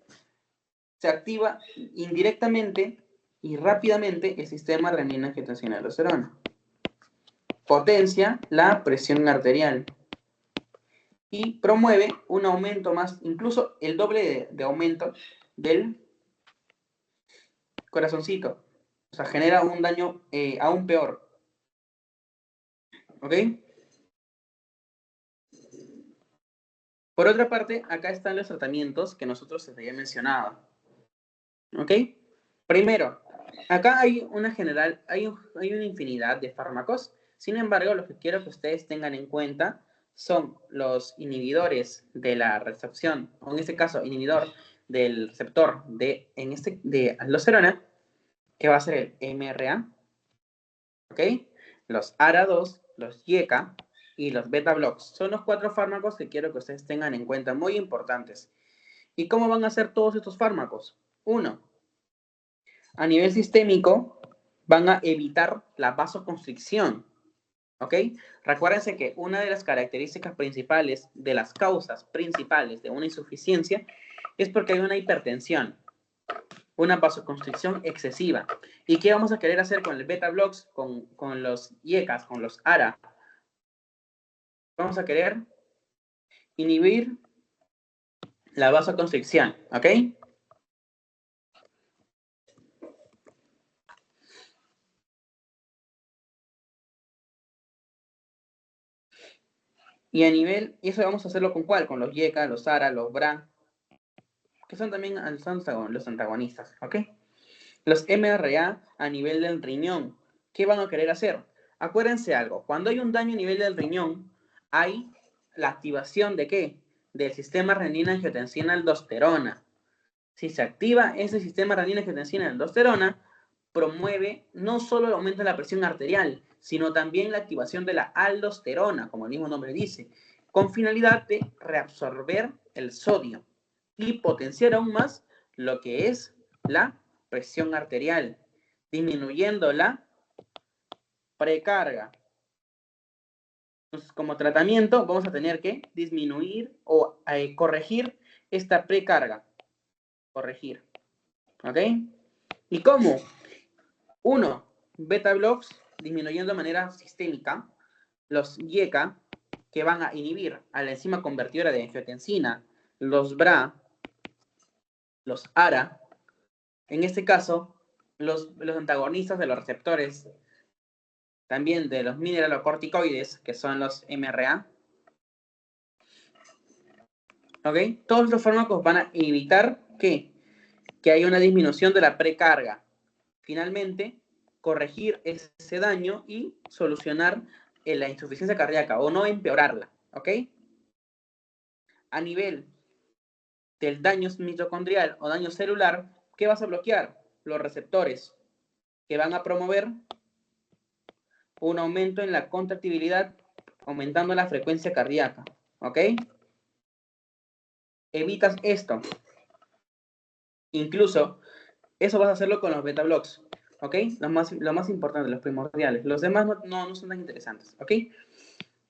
se activa indirectamente y rápidamente el sistema renina-angiotensina-aldosterona. Potencia la presión arterial y promueve un aumento más, incluso el doble de aumento del corazoncito. O sea, genera un daño aún peor. ¿Ok? Por otra parte, acá están los tratamientos que nosotros les había mencionado. ¿Ok? Primero, acá hay hay una infinidad de fármacos. Sin embargo, lo que quiero que ustedes tengan en cuenta son los inhibidores de la recepción, o en este caso, inhibidor del receptor de aldosterona, que va a ser el MRA, ¿ok? Los ARA2, los YECA y los beta-blocks. Son los 4 fármacos que quiero que ustedes tengan en cuenta, muy importantes. ¿Y cómo van a ser todos estos fármacos? 1. A nivel sistémico, van a evitar la vasoconstricción. ¿Ok? Recuérdense que una de las características principales, de las causas principales de una insuficiencia, es porque hay una hipertensión, una vasoconstricción excesiva. ¿Y qué vamos a querer hacer con el beta-blocks, con los IECAS, con los ARA? Vamos a querer inhibir la vasoconstricción, ¿ok? Y eso vamos a hacerlo con ¿cuál? Con los YECA, los ARA, los BRA, que son también los antagonistas, ¿ok? Los MRA a nivel del riñón, ¿qué van a querer hacer? Acuérdense algo, cuando hay un daño a nivel del riñón, hay la activación ¿de qué? Del sistema renina-angiotensina-aldosterona. Si se activa ese sistema renina-angiotensina-aldosterona, promueve no solo el aumento de la presión arterial, sino también la activación de la aldosterona, como el mismo nombre dice, con finalidad de reabsorber el sodio y potenciar aún más lo que es la presión arterial, disminuyendo la precarga. Entonces, como tratamiento, vamos a tener que disminuir o corregir esta precarga. Corregir. ¿Ok? ¿Y cómo? 1. Beta blocks disminuyendo de manera sistémica. Los YECA, que van a inhibir a la enzima convertidora de angiotensina. Los BRA, los ARA. En este caso, los antagonistas de los receptores, también de los mineralocorticoides, que son los MRA. ¿Ok? Todos los fármacos van a evitar que haya una disminución de la precarga. Finalmente, corregir ese daño y solucionar la insuficiencia cardíaca o no empeorarla. ¿Ok? A nivel del daño mitocondrial o daño celular, ¿qué vas a bloquear? Los receptores que van a promover un aumento en la contractibilidad, aumentando la frecuencia cardíaca. ¿Ok? Evitas esto. Incluso, eso vas a hacerlo con los beta blocks. ¿Ok? Lo más importante, los primordiales. Los demás no son tan interesantes. ¿Ok?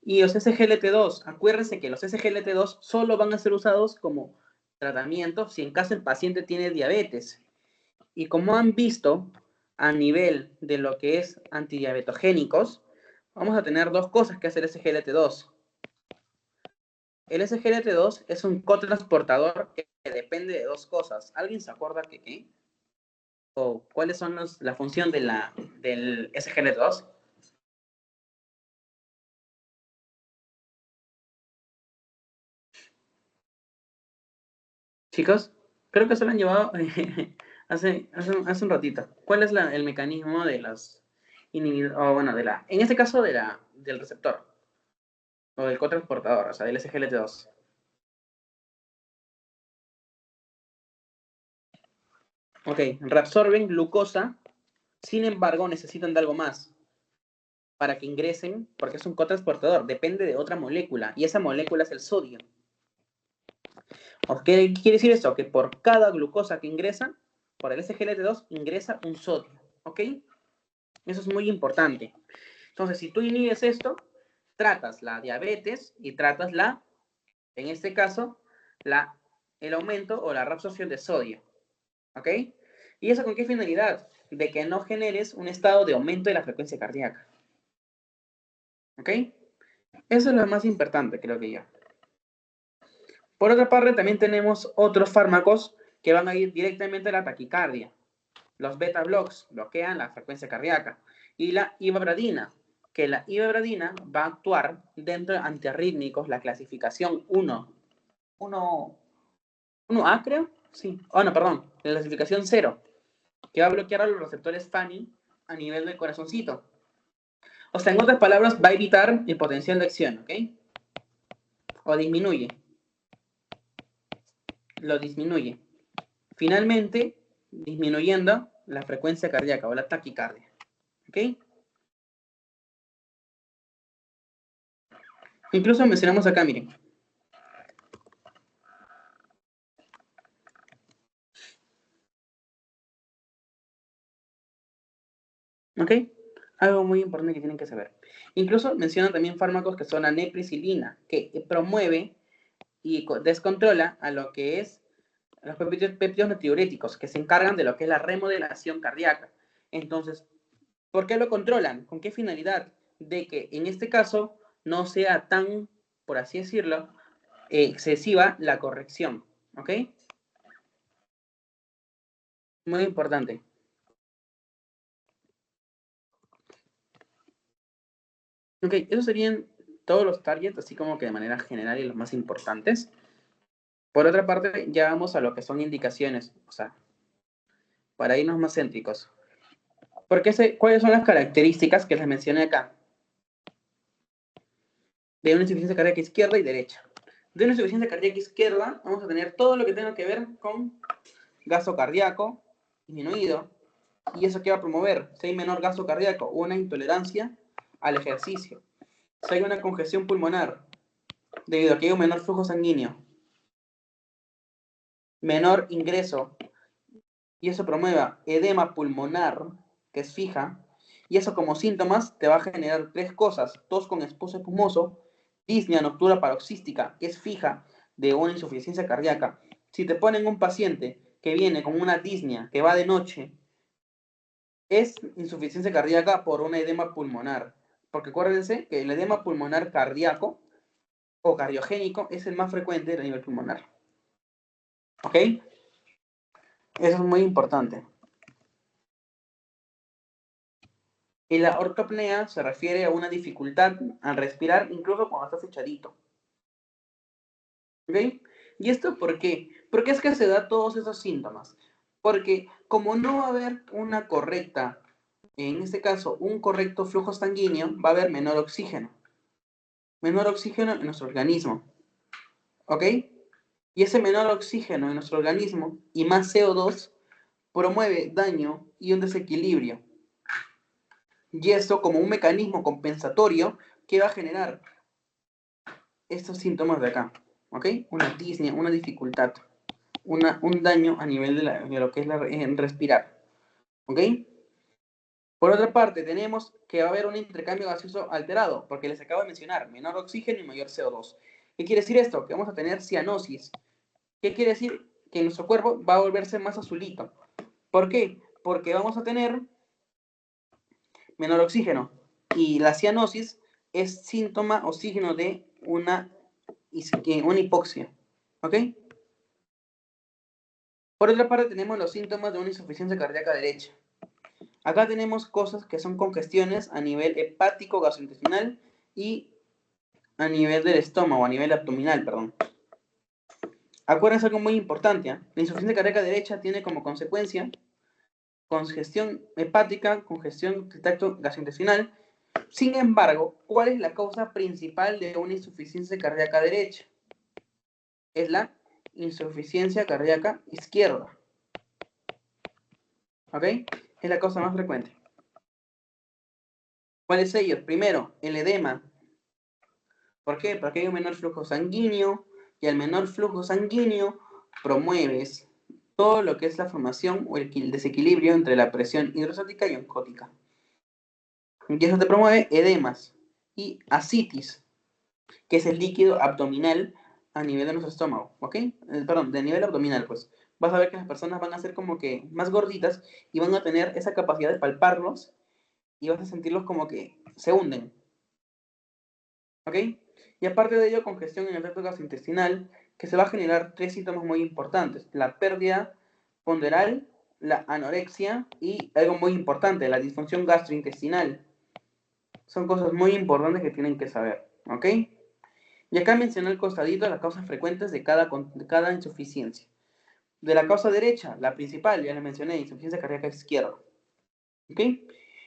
Y los SGLT2, acuérdense que los SGLT2 solo van a ser usados como tratamiento si en caso el paciente tiene diabetes. Y como han visto, a nivel de lo que es antidiabetogénicos, vamos a tener dos cosas que hacer SGLT2. El SGLT2 es un cotransportador que depende de dos cosas. ¿Alguien se acuerda que qué? ¿O cuáles son la función del SGLT2? Chicos, creo que se lo han llevado hace un ratito. ¿Cuál es el mecanismo de las inhibidores? Bueno, en este caso del receptor o del cotransportador, o sea, del SGLT2. Ok, reabsorben glucosa, sin embargo necesitan de algo más para que ingresen, porque es un cotransportador, depende de otra molécula, y esa molécula es el sodio. ¿Qué quiere decir esto? Que por cada glucosa que ingresa, por el SGLT2 ingresa un sodio, ¿ok? Eso es muy importante. Entonces, si tú inhibes esto, tratas la diabetes y tratas en este caso, el aumento o la reabsorción de sodio, ¿ok? ¿Y eso con qué finalidad? De que no generes un estado de aumento de la frecuencia cardíaca, ¿ok? Eso es lo más importante, creo que yo. Por otra parte, también tenemos otros fármacos que van a ir directamente a la taquicardia. Los beta blocks bloquean la frecuencia cardíaca. Y la ivabradina, que la ivabradina va a actuar dentro de antiarrítmicos, la clasificación 1A, creo. Sí. No, perdón. La clasificación 0, que va a bloquear a los receptores FANI a nivel del corazoncito. O sea, en otras palabras, va a evitar el potencial de acción, ¿ok? O disminuye. Lo disminuye. Finalmente, disminuyendo la frecuencia cardíaca o la taquicardia. ¿Ok? Incluso mencionamos acá, miren. ¿Ok? Algo muy importante que tienen que saber. Incluso mencionan también fármacos que son la nepricilina, que promueve y descontrola a lo que es los péptidos natriuréticos, que se encargan de lo que es la remodelación cardíaca. Entonces, ¿por qué lo controlan? ¿Con qué finalidad? De que en este caso no sea tan, por así decirlo, excesiva la corrección. ¿Ok? Muy importante. Ok, esos serían todos los targets, así como que de manera general y los más importantes. Por otra parte, ya vamos a lo que son indicaciones, o sea, para irnos más céntricos. ¿Cuáles son las características que les mencioné acá? de una insuficiencia cardíaca izquierda y derecha. De una insuficiencia cardíaca izquierda vamos a tener todo lo que tenga que ver con gasto cardíaco disminuido. ¿Y eso qué va a promover? Si hay menor gasto cardíaco, una intolerancia al ejercicio. Si hay una congestión pulmonar, debido a que hay un menor flujo sanguíneo, menor ingreso, y eso promueva edema pulmonar, que es fija, y eso como síntomas te va a generar tres cosas: tos con esputo espumoso, disnea nocturna paroxística, que es fija, de una insuficiencia cardíaca. Si te ponen un paciente que viene con una disnea, que va de noche, es insuficiencia cardíaca por un edema pulmonar. Porque acuérdense que el edema pulmonar cardíaco o cardiogénico es el más frecuente a nivel pulmonar. ¿Ok? Eso es muy importante. Y la ortopnea se refiere a una dificultad al respirar, incluso cuando estás echadito. ¿Ok? ¿Y esto por qué? ¿Por qué es que se da todos esos síntomas? Porque como no va a haber una correcta, en este caso, un correcto flujo sanguíneo, va a haber menor oxígeno. Menor oxígeno en nuestro organismo. ¿Ok? Y ese menor oxígeno en nuestro organismo y más CO2 promueve daño y un desequilibrio. Y esto como un mecanismo compensatorio que va a generar estos síntomas de acá. ¿Ok? Una disnea, una dificultad, un daño a nivel de lo que es respirar. ¿Ok? Por otra parte, tenemos que va a haber un intercambio gaseoso alterado, porque les acabo de mencionar, menor oxígeno y mayor CO2. ¿Qué quiere decir esto? Que vamos a tener cianosis. ¿Qué quiere decir? Que nuestro cuerpo va a volverse más azulito. ¿Por qué? Porque vamos a tener menor oxígeno. Y la cianosis es síntoma o signo de una hipoxia. ¿Ok? Por otra parte, tenemos los síntomas de una insuficiencia cardíaca derecha. Acá tenemos cosas que son congestiones a nivel hepático, gastrointestinal y a nivel del estómago, a nivel abdominal, perdón. Acuérdense algo muy importante, ¿eh? La insuficiencia cardíaca derecha tiene como consecuencia congestión hepática, congestión del tracto gastrointestinal. Sin embargo, ¿cuál es la causa principal de una insuficiencia cardíaca derecha? Es la insuficiencia cardíaca izquierda. ¿Ok? Es la causa más frecuente. ¿Cuáles son ellos? Primero, el edema. ¿Por qué? Porque hay un menor flujo sanguíneo y al menor flujo sanguíneo promueves todo lo que es la formación o el desequilibrio entre la presión hidrostática y oncótica. Y eso te promueve edemas y ascitis, que es el líquido abdominal a nivel de nuestro estómago, ¿ok? Perdón, de nivel abdominal, pues. Vas a ver que las personas van a ser como que más gorditas y van a tener esa capacidad de palparlos y vas a sentirlos como que se hunden, ¿ok? Y aparte de ello, congestión en el tracto gastrointestinal, que se va a generar tres síntomas muy importantes: la pérdida ponderal, la anorexia y algo muy importante, la disfunción gastrointestinal. Son cosas muy importantes que tienen que saber, ¿ok? Y acá mencioné al costadito las causas frecuentes de cada insuficiencia. De la causa derecha, la principal, ya les mencioné, insuficiencia cardíaca izquierda, ¿ok?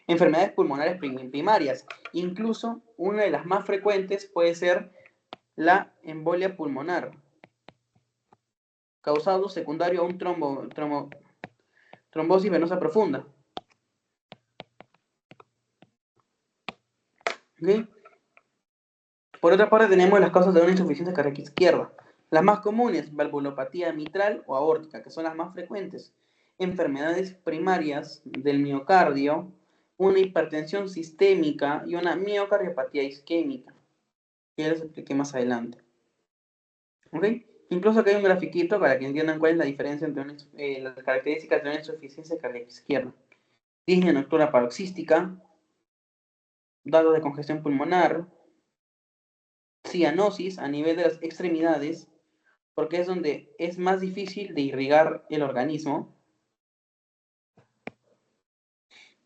Enfermedades pulmonares primarias. Incluso una de las más frecuentes puede ser la embolia pulmonar, causado secundario a un trombosis venosa profunda. ¿Okay? Por otra parte, tenemos las causas de una insuficiencia cardíaca izquierda. Las más comunes, valvulopatía mitral o aórtica, que son las más frecuentes. Enfermedades primarias del miocardio, una hipertensión sistémica y una miocardiopatía isquémica, que ya les expliqué más adelante. ¿Ok? Incluso acá hay un grafiquito para que entiendan cuál es la diferencia entre las características de una insuficiencia cardíaca izquierda. Disnea nocturna paroxística, datos de congestión pulmonar, cianosis a nivel de las extremidades, porque es donde es más difícil de irrigar el organismo.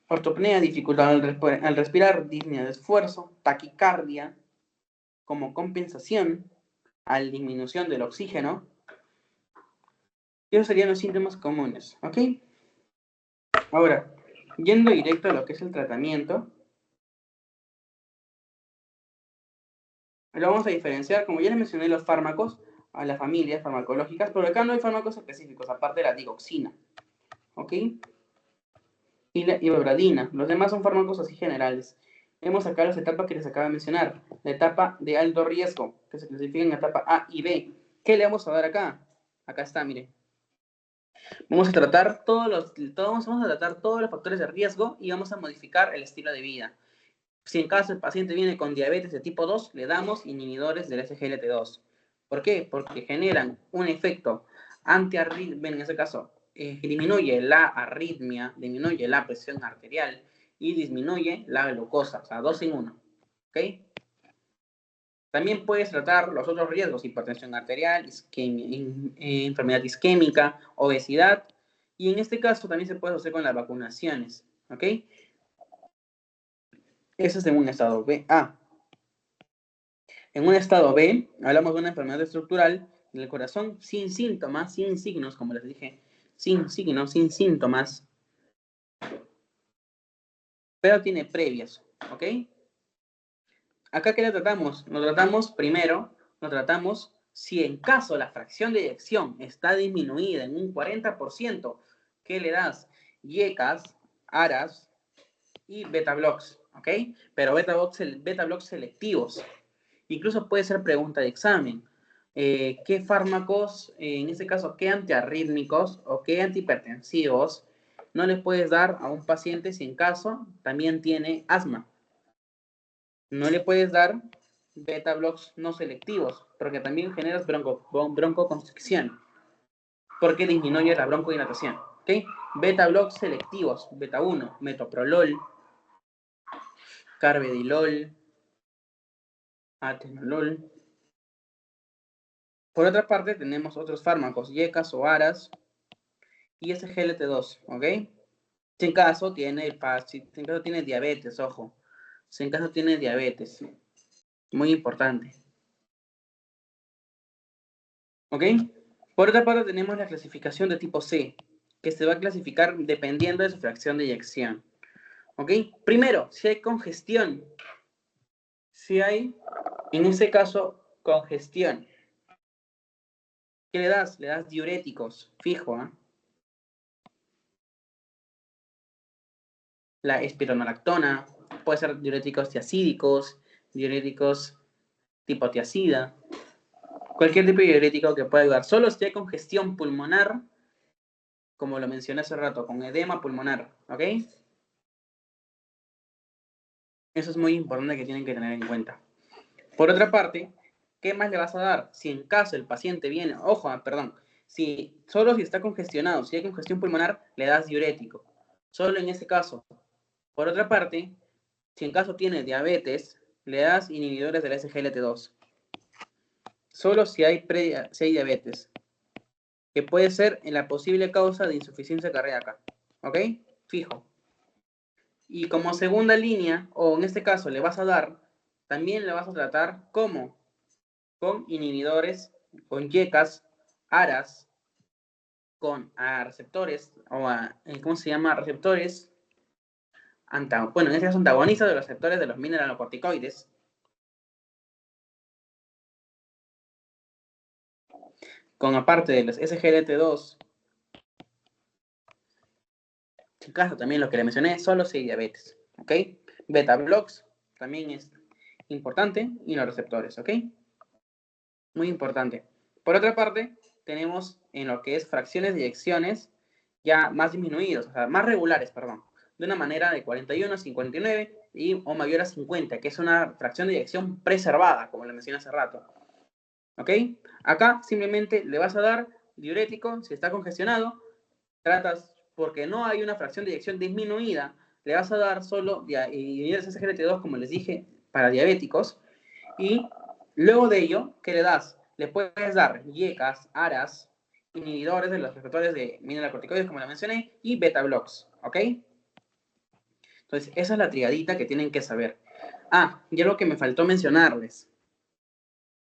Ortopnea, dificultad al respirar, disnea de esfuerzo, taquicardia, como compensación a la disminución del oxígeno. Esos serían los síntomas comunes, ¿ok? Ahora, yendo directo a lo que es el tratamiento, Lo vamos a diferenciar, como ya les mencioné, los fármacos a las familias farmacológicas, pero acá no hay fármacos específicos, aparte de la digoxina, ¿ok? Y la ibradina. Los demás son fármacos así generales. Vemos acá las etapas que les acabo de mencionar. La etapa de alto riesgo, que se clasifica en etapa A y B. ¿Qué le vamos a dar acá? Acá está, mire. Vamos a tratar vamos a tratar todos los factores de riesgo y vamos a modificar el estilo de vida. Si en caso el paciente viene con diabetes de tipo 2, le damos inhibidores del SGLT2. ¿Por qué? Porque generan un efecto antiarrítmico, en ese caso, disminuye la arritmia, disminuye la presión arterial y disminuye la glucosa, o sea, 2 en 1. ¿Ok? También puedes tratar los otros riesgos, hipertensión arterial, enfermedad isquémica, obesidad, y en este caso también se puede hacer con las vacunaciones. ¿Ok? Eso es en un estado B. En un estado B, hablamos de una enfermedad estructural del corazón sin síntomas, sin signos, como les dije, sin signos, sin síntomas, pero tiene previas, ¿ok? Acá, ¿qué le tratamos? Lo tratamos si en caso la fracción de eyección está disminuida en un 40%, ¿qué le das? YECAS, ARAS y beta-blocs, ¿ok? Pero beta-blocs selectivos. Incluso puede ser pregunta de examen. ¿Qué fármacos, en este caso, qué antiarrítmicos o qué antihipertensivos no les puedes dar a un paciente si en caso también tiene asma? No le puedes dar beta blocs no selectivos, porque también generas broncoconstricción, porque disminuye la broncodilatación. ¿Okay? Beta blocs selectivos, beta 1, metoprolol, carvedilol, atenolol. Por otra parte, tenemos otros fármacos, YECAS o ARAS y SGLT2, ¿ok? Si en caso tiene diabetes, ojo. Si en caso tiene diabetes, muy importante. ¿Ok? Por otra parte, tenemos la clasificación de tipo C, que se va a clasificar dependiendo de su fracción de eyección. ¿Ok? Primero, si hay congestión. Si hay, en este caso, congestión. ¿Qué le das? Le das diuréticos, fijo, ¿eh? La espironolactona, puede ser diuréticos tiacídicos, diuréticos tipo tiacida, cualquier tipo de diurético que pueda ayudar. Solo si hay congestión pulmonar, como lo mencioné hace rato, con edema pulmonar, ¿ok? Eso es muy importante que tienen que tener en cuenta. Por otra parte, ¿qué más le vas a dar? Si en caso el paciente viene, ojo, perdón, solo si está congestionado, si hay congestión pulmonar, le das diurético. Solo en ese caso. Por otra parte, si en caso tiene diabetes, le das inhibidores del SGLT2. Solo si hay diabetes, que puede ser en la posible causa de insuficiencia cardíaca. ¿Ok? Fijo. Y como segunda línea, o en este caso le vas a dar, también le vas a tratar como con inhibidores, con YECAS, ARAS, con receptores, o ¿cómo se llama? Receptores, bueno, en este caso antagonistas de los receptores de los mineralocorticoides. Con aparte de los SGLT2, en caso también lo que le mencioné, solo si hay diabetes, ¿ok? Beta blocks también es importante y los receptores, ¿ok? Muy importante. Por otra parte, tenemos en lo que es fracciones de eyecciones ya más disminuidos, o sea, más regulares, perdón, de una manera de 41 a 59 o mayor a 50, que es una fracción de eyección preservada, como le mencioné hace rato. ¿Ok? Acá simplemente le vas a dar diurético si está congestionado, tratas porque no hay una fracción de eyección disminuida, le vas a dar solo inhibidores SGLT2, como les dije, para diabéticos, y luego de ello, ¿qué le das? Le puedes dar YECAS, ARAS, inhibidores de los receptores de mineralocorticoides, como la mencioné, y beta blocks, ¿ok? Entonces, esa es la triadita que tienen que saber. Y algo que me faltó mencionarles,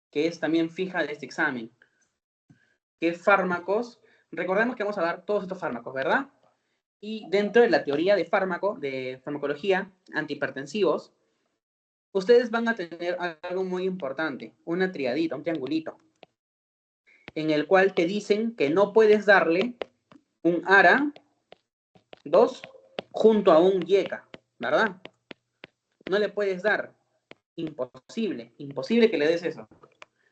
que es también fija de este examen. ¿Qué fármacos? Recordemos que vamos a dar todos estos fármacos, ¿verdad? Y dentro de la teoría de farmacología, antihipertensivos, ustedes van a tener algo muy importante, una triadita, un triangulito, en el cual te dicen que no puedes darle un ARA 2 junto a un YECA, ¿verdad? No le puedes dar. Imposible, imposible que le des eso.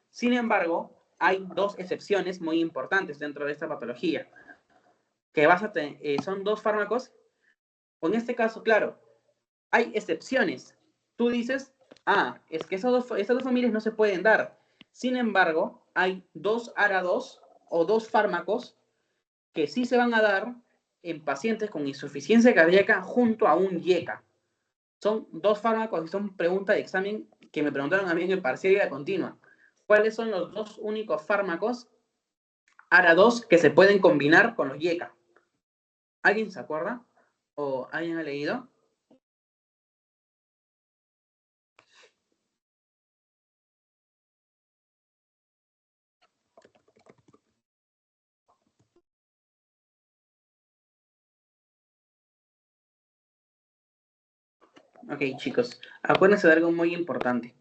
Sin embargo, hay dos excepciones muy importantes dentro de esta patología, que son dos fármacos. En este caso, claro, hay excepciones. Tú dices, es que estas dos familias no se pueden dar. Sin embargo, hay dos ARA2 o dos fármacos que sí se van a dar en pacientes con insuficiencia cardíaca junto a un YECA. Son dos fármacos y son preguntas de examen que me preguntaron a mí en el parcial y la continua. ¿Cuáles son los dos únicos fármacos ARA2 que se pueden combinar con los YECA? ¿Alguien se acuerda? ¿O alguien ha leído? Ok, chicos, acuérdense de algo muy importante.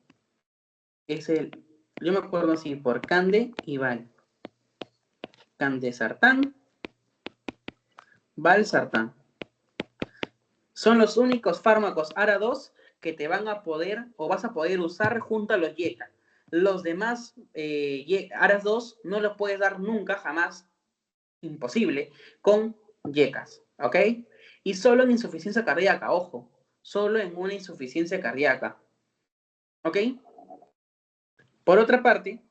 Yo me acuerdo así, por Cande y Val. Candesartán, Valsartán. Son los únicos fármacos ARA2 que te van a poder o vas a poder usar junto a los YECA. Los demás ARA2 no los puedes dar nunca, jamás, imposible, con YECAs, ¿ok? Y solo en insuficiencia cardíaca, ojo, solo en una insuficiencia cardíaca, ¿ok? Por otra parte,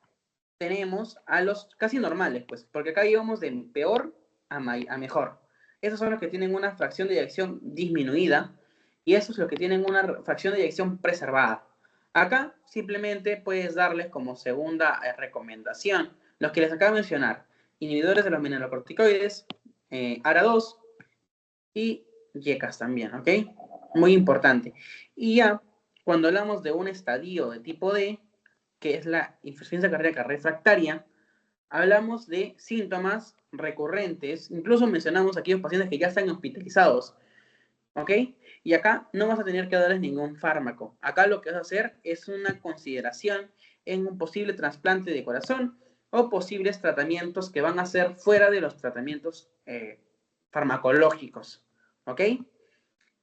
tenemos a los casi normales, pues, porque acá íbamos de peor a mejor. Esos son los que tienen una fracción de eyección disminuida y esos los que tienen una fracción de eyección preservada. Acá simplemente puedes darles como segunda recomendación los que les acabo de mencionar, inhibidores de los mineralocorticoides, ARA2 y YECAS también, ¿ok? Muy importante. Y ya, cuando hablamos de un estadio de tipo D, que es la insuficiencia cardíaca refractaria, hablamos de síntomas recurrentes, incluso mencionamos aquellos pacientes que ya están hospitalizados, ¿ok? Y acá no vas a tener que darles ningún fármaco. Acá lo que vas a hacer es una consideración en un posible trasplante de corazón o posibles tratamientos que van a ser fuera de los tratamientos farmacológicos, ¿ok?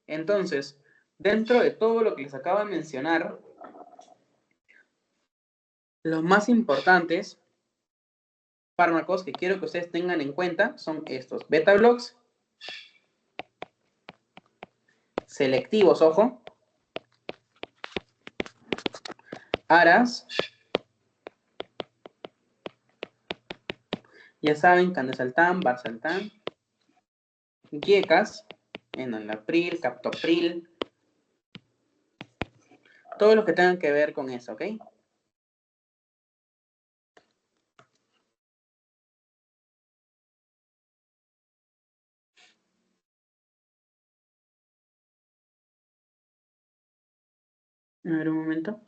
Entonces, dentro de todo lo que les acabo de mencionar, los más importantes fármacos que quiero que ustedes tengan en cuenta son estos: beta blocks, selectivos, ojo, ARAS, ya saben, Candesartán, Valsartán, YECAS, enalapril, captopril, todo lo que tengan que ver con eso, ¿ok? A ver, un momento.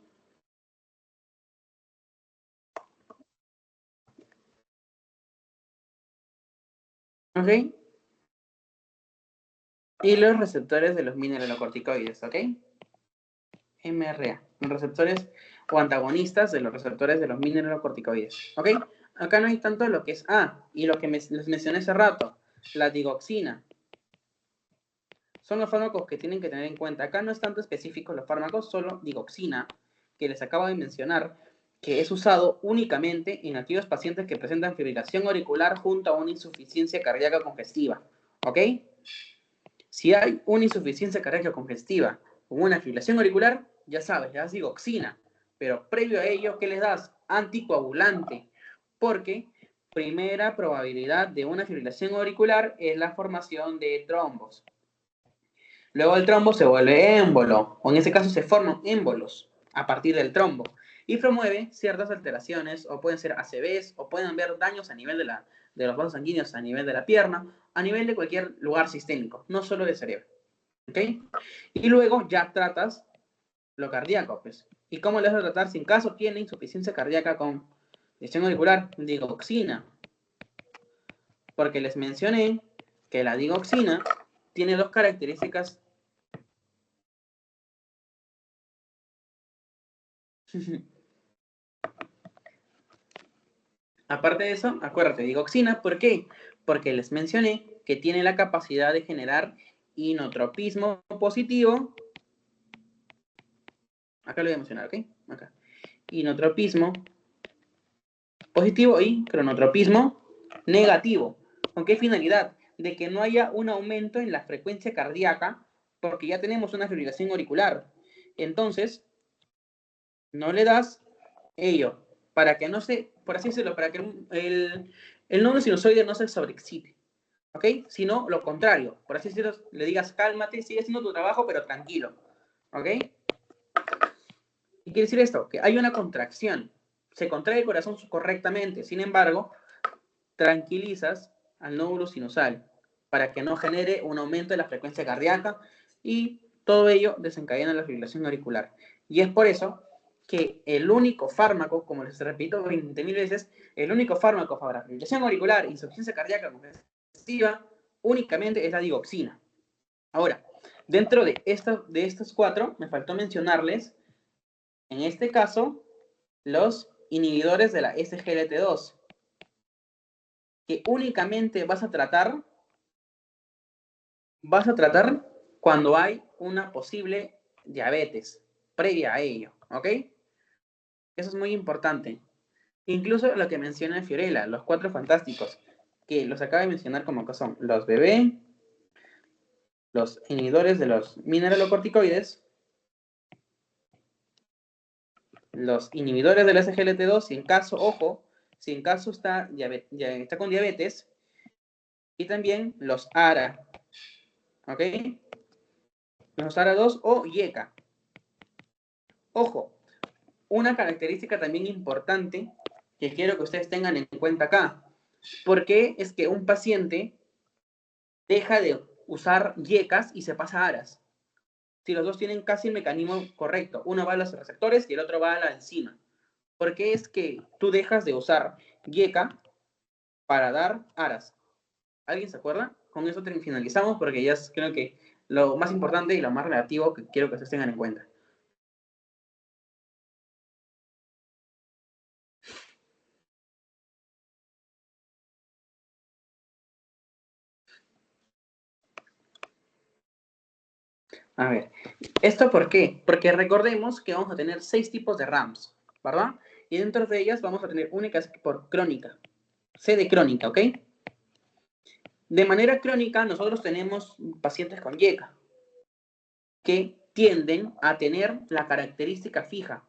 ¿Ok? Y los receptores de los mineralocorticoides, ¿ok? MRA, receptores o antagonistas de los receptores de los mineralocorticoides, ¿ok? Acá no hay tanto lo que es y lo que les mencioné hace rato, la digoxina. Son los fármacos que tienen que tener en cuenta. Acá no es tanto específico los fármacos, solo digoxina, que les acabo de mencionar, que es usado únicamente en aquellos pacientes que presentan fibrilación auricular junto a una insuficiencia cardíaca congestiva, ¿ok? Si hay una insuficiencia cardíaca congestiva con una fibrilación auricular, ya sabes, le das digoxina, pero previo a ello, ¿qué les das? Anticoagulante, porque primera probabilidad de una fibrilación auricular es la formación de trombos. Luego el trombo se vuelve émbolo, o en ese caso se forman émbolos a partir del trombo, y promueve ciertas alteraciones, o pueden ser ACVs, o pueden haber daños a nivel de los vasos sanguíneos, a nivel de la pierna, a nivel de cualquier lugar sistémico, no solo del cerebro. ¿Ok? Y luego ya tratas lo cardíaco, pues. ¿Y cómo le vas a tratar si en caso tiene insuficiencia cardíaca con lesión auricular? Digoxina. Porque les mencioné que la digoxina tiene dos características Aparte de eso, acuérdate, digoxina, ¿por qué? Porque les mencioné que tiene la capacidad de generar inotropismo positivo. Acá lo voy a mencionar, ¿ok? Acá. Inotropismo positivo y cronotropismo negativo. ¿Con qué finalidad? De que no haya un aumento en la frecuencia cardíaca porque ya tenemos una fibrilación auricular. Entonces, no le das ello para que no se, por así decirlo, para que el nodo sinusoide no se sobreexcite. ¿Ok? Sino lo contrario. Por así decirlo, le digas cálmate, sigue haciendo tu trabajo, pero tranquilo. ¿Ok? ¿Qué quiere decir esto? Que hay una contracción. Se contrae el corazón correctamente. Sin embargo, tranquilizas al nódulo sinusal para que no genere un aumento de la frecuencia cardíaca y todo ello desencadena la fibrilación auricular. Y es por eso que el único fármaco, como les repito 20.000 veces, el único fármaco para fibrilación auricular e insuficiencia cardíaca congestiva únicamente es la digoxina. Ahora, dentro de estos cuatro, me faltó mencionarles, en este caso, los inhibidores de la SGLT2, que únicamente vas a tratar cuando hay una posible diabetes previa a ello, ¿ok? Eso es muy importante. Incluso lo que menciona Fiorella, los cuatro fantásticos, que los acaba de mencionar como que son los BB, los inhibidores de los mineralocorticoides, los inhibidores del SGLT2, si en caso, ojo, si en caso está con diabetes, y también los ARA, ¿ok? Los ARA2 o IECA. Ojo, una característica también importante que quiero que ustedes tengan en cuenta acá. ¿Por qué es que un paciente deja de usar IECAs y se pasa a ARAs? Si los dos tienen casi el mecanismo correcto. Uno va a los receptores y el otro va a la enzima. ¿Por qué es que tú dejas de usar IECA para dar ARAs? ¿Alguien se acuerda? Con eso finalizamos porque ya es, creo que lo más importante y lo más relativo que quiero que ustedes tengan en cuenta. A ver, ¿esto por qué? Porque recordemos que vamos a tener 6 tipos de RAMs, ¿verdad? Y dentro de ellas vamos a tener únicas por crónica. C de crónica, ¿ok? De manera crónica, nosotros tenemos pacientes con YECA que tienden a tener la característica fija,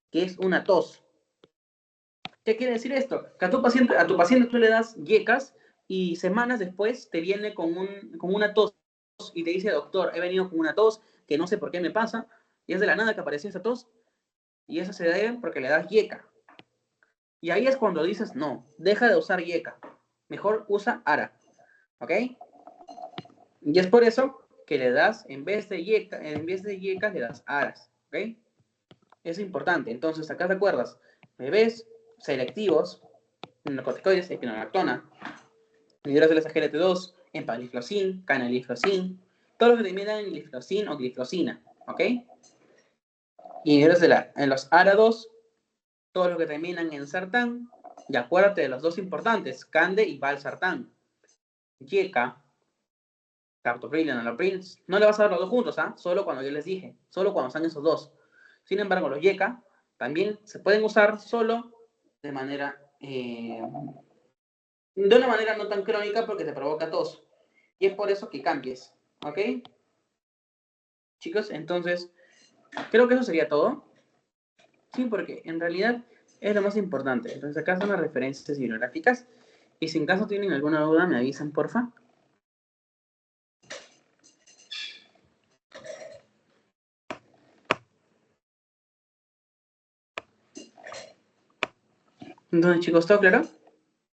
que es una tos. ¿Qué quiere decir esto? Que a tu paciente tú le das YECAs y semanas después te viene con una tos y te dice, doctor, he venido con una tos que no sé por qué me pasa, y es de la nada que apareció esa tos, y eso se debe porque le das YECA. Y ahí es cuando dices, no, deja de usar YECA, mejor usa ARA, ¿ok? Y es por eso que le das, en vez de YECA le das ARAs, ¿ok? Es importante. Entonces, acá te acuerdas, bebés selectivos, narcoticoides, espinolactona, inhibidores del SGLT2, empagliflozin, canaliflozin, todos los que terminan en gliflozin o gliflozina, ¿ok? Inhibidores en los ARA2, todos los que terminan en sartán, y acuérdate de los dos importantes, Cande y valsartán. YECA, captopril y enalapril, no le vas a dar los dos juntos, ¿ah? Solo cuando yo les dije, solo cuando están esos dos. Sin embargo, los YECA también se pueden usar solo de una manera no tan crónica porque te provoca tos. Y es por eso que cambies, ¿ok? Chicos, entonces, creo que eso sería todo. Sí, porque en realidad es lo más importante. Entonces acá son las referencias bibliográficas. Y si en caso tienen alguna duda, me avisan, porfa. Entonces, chicos, ¿todo claro?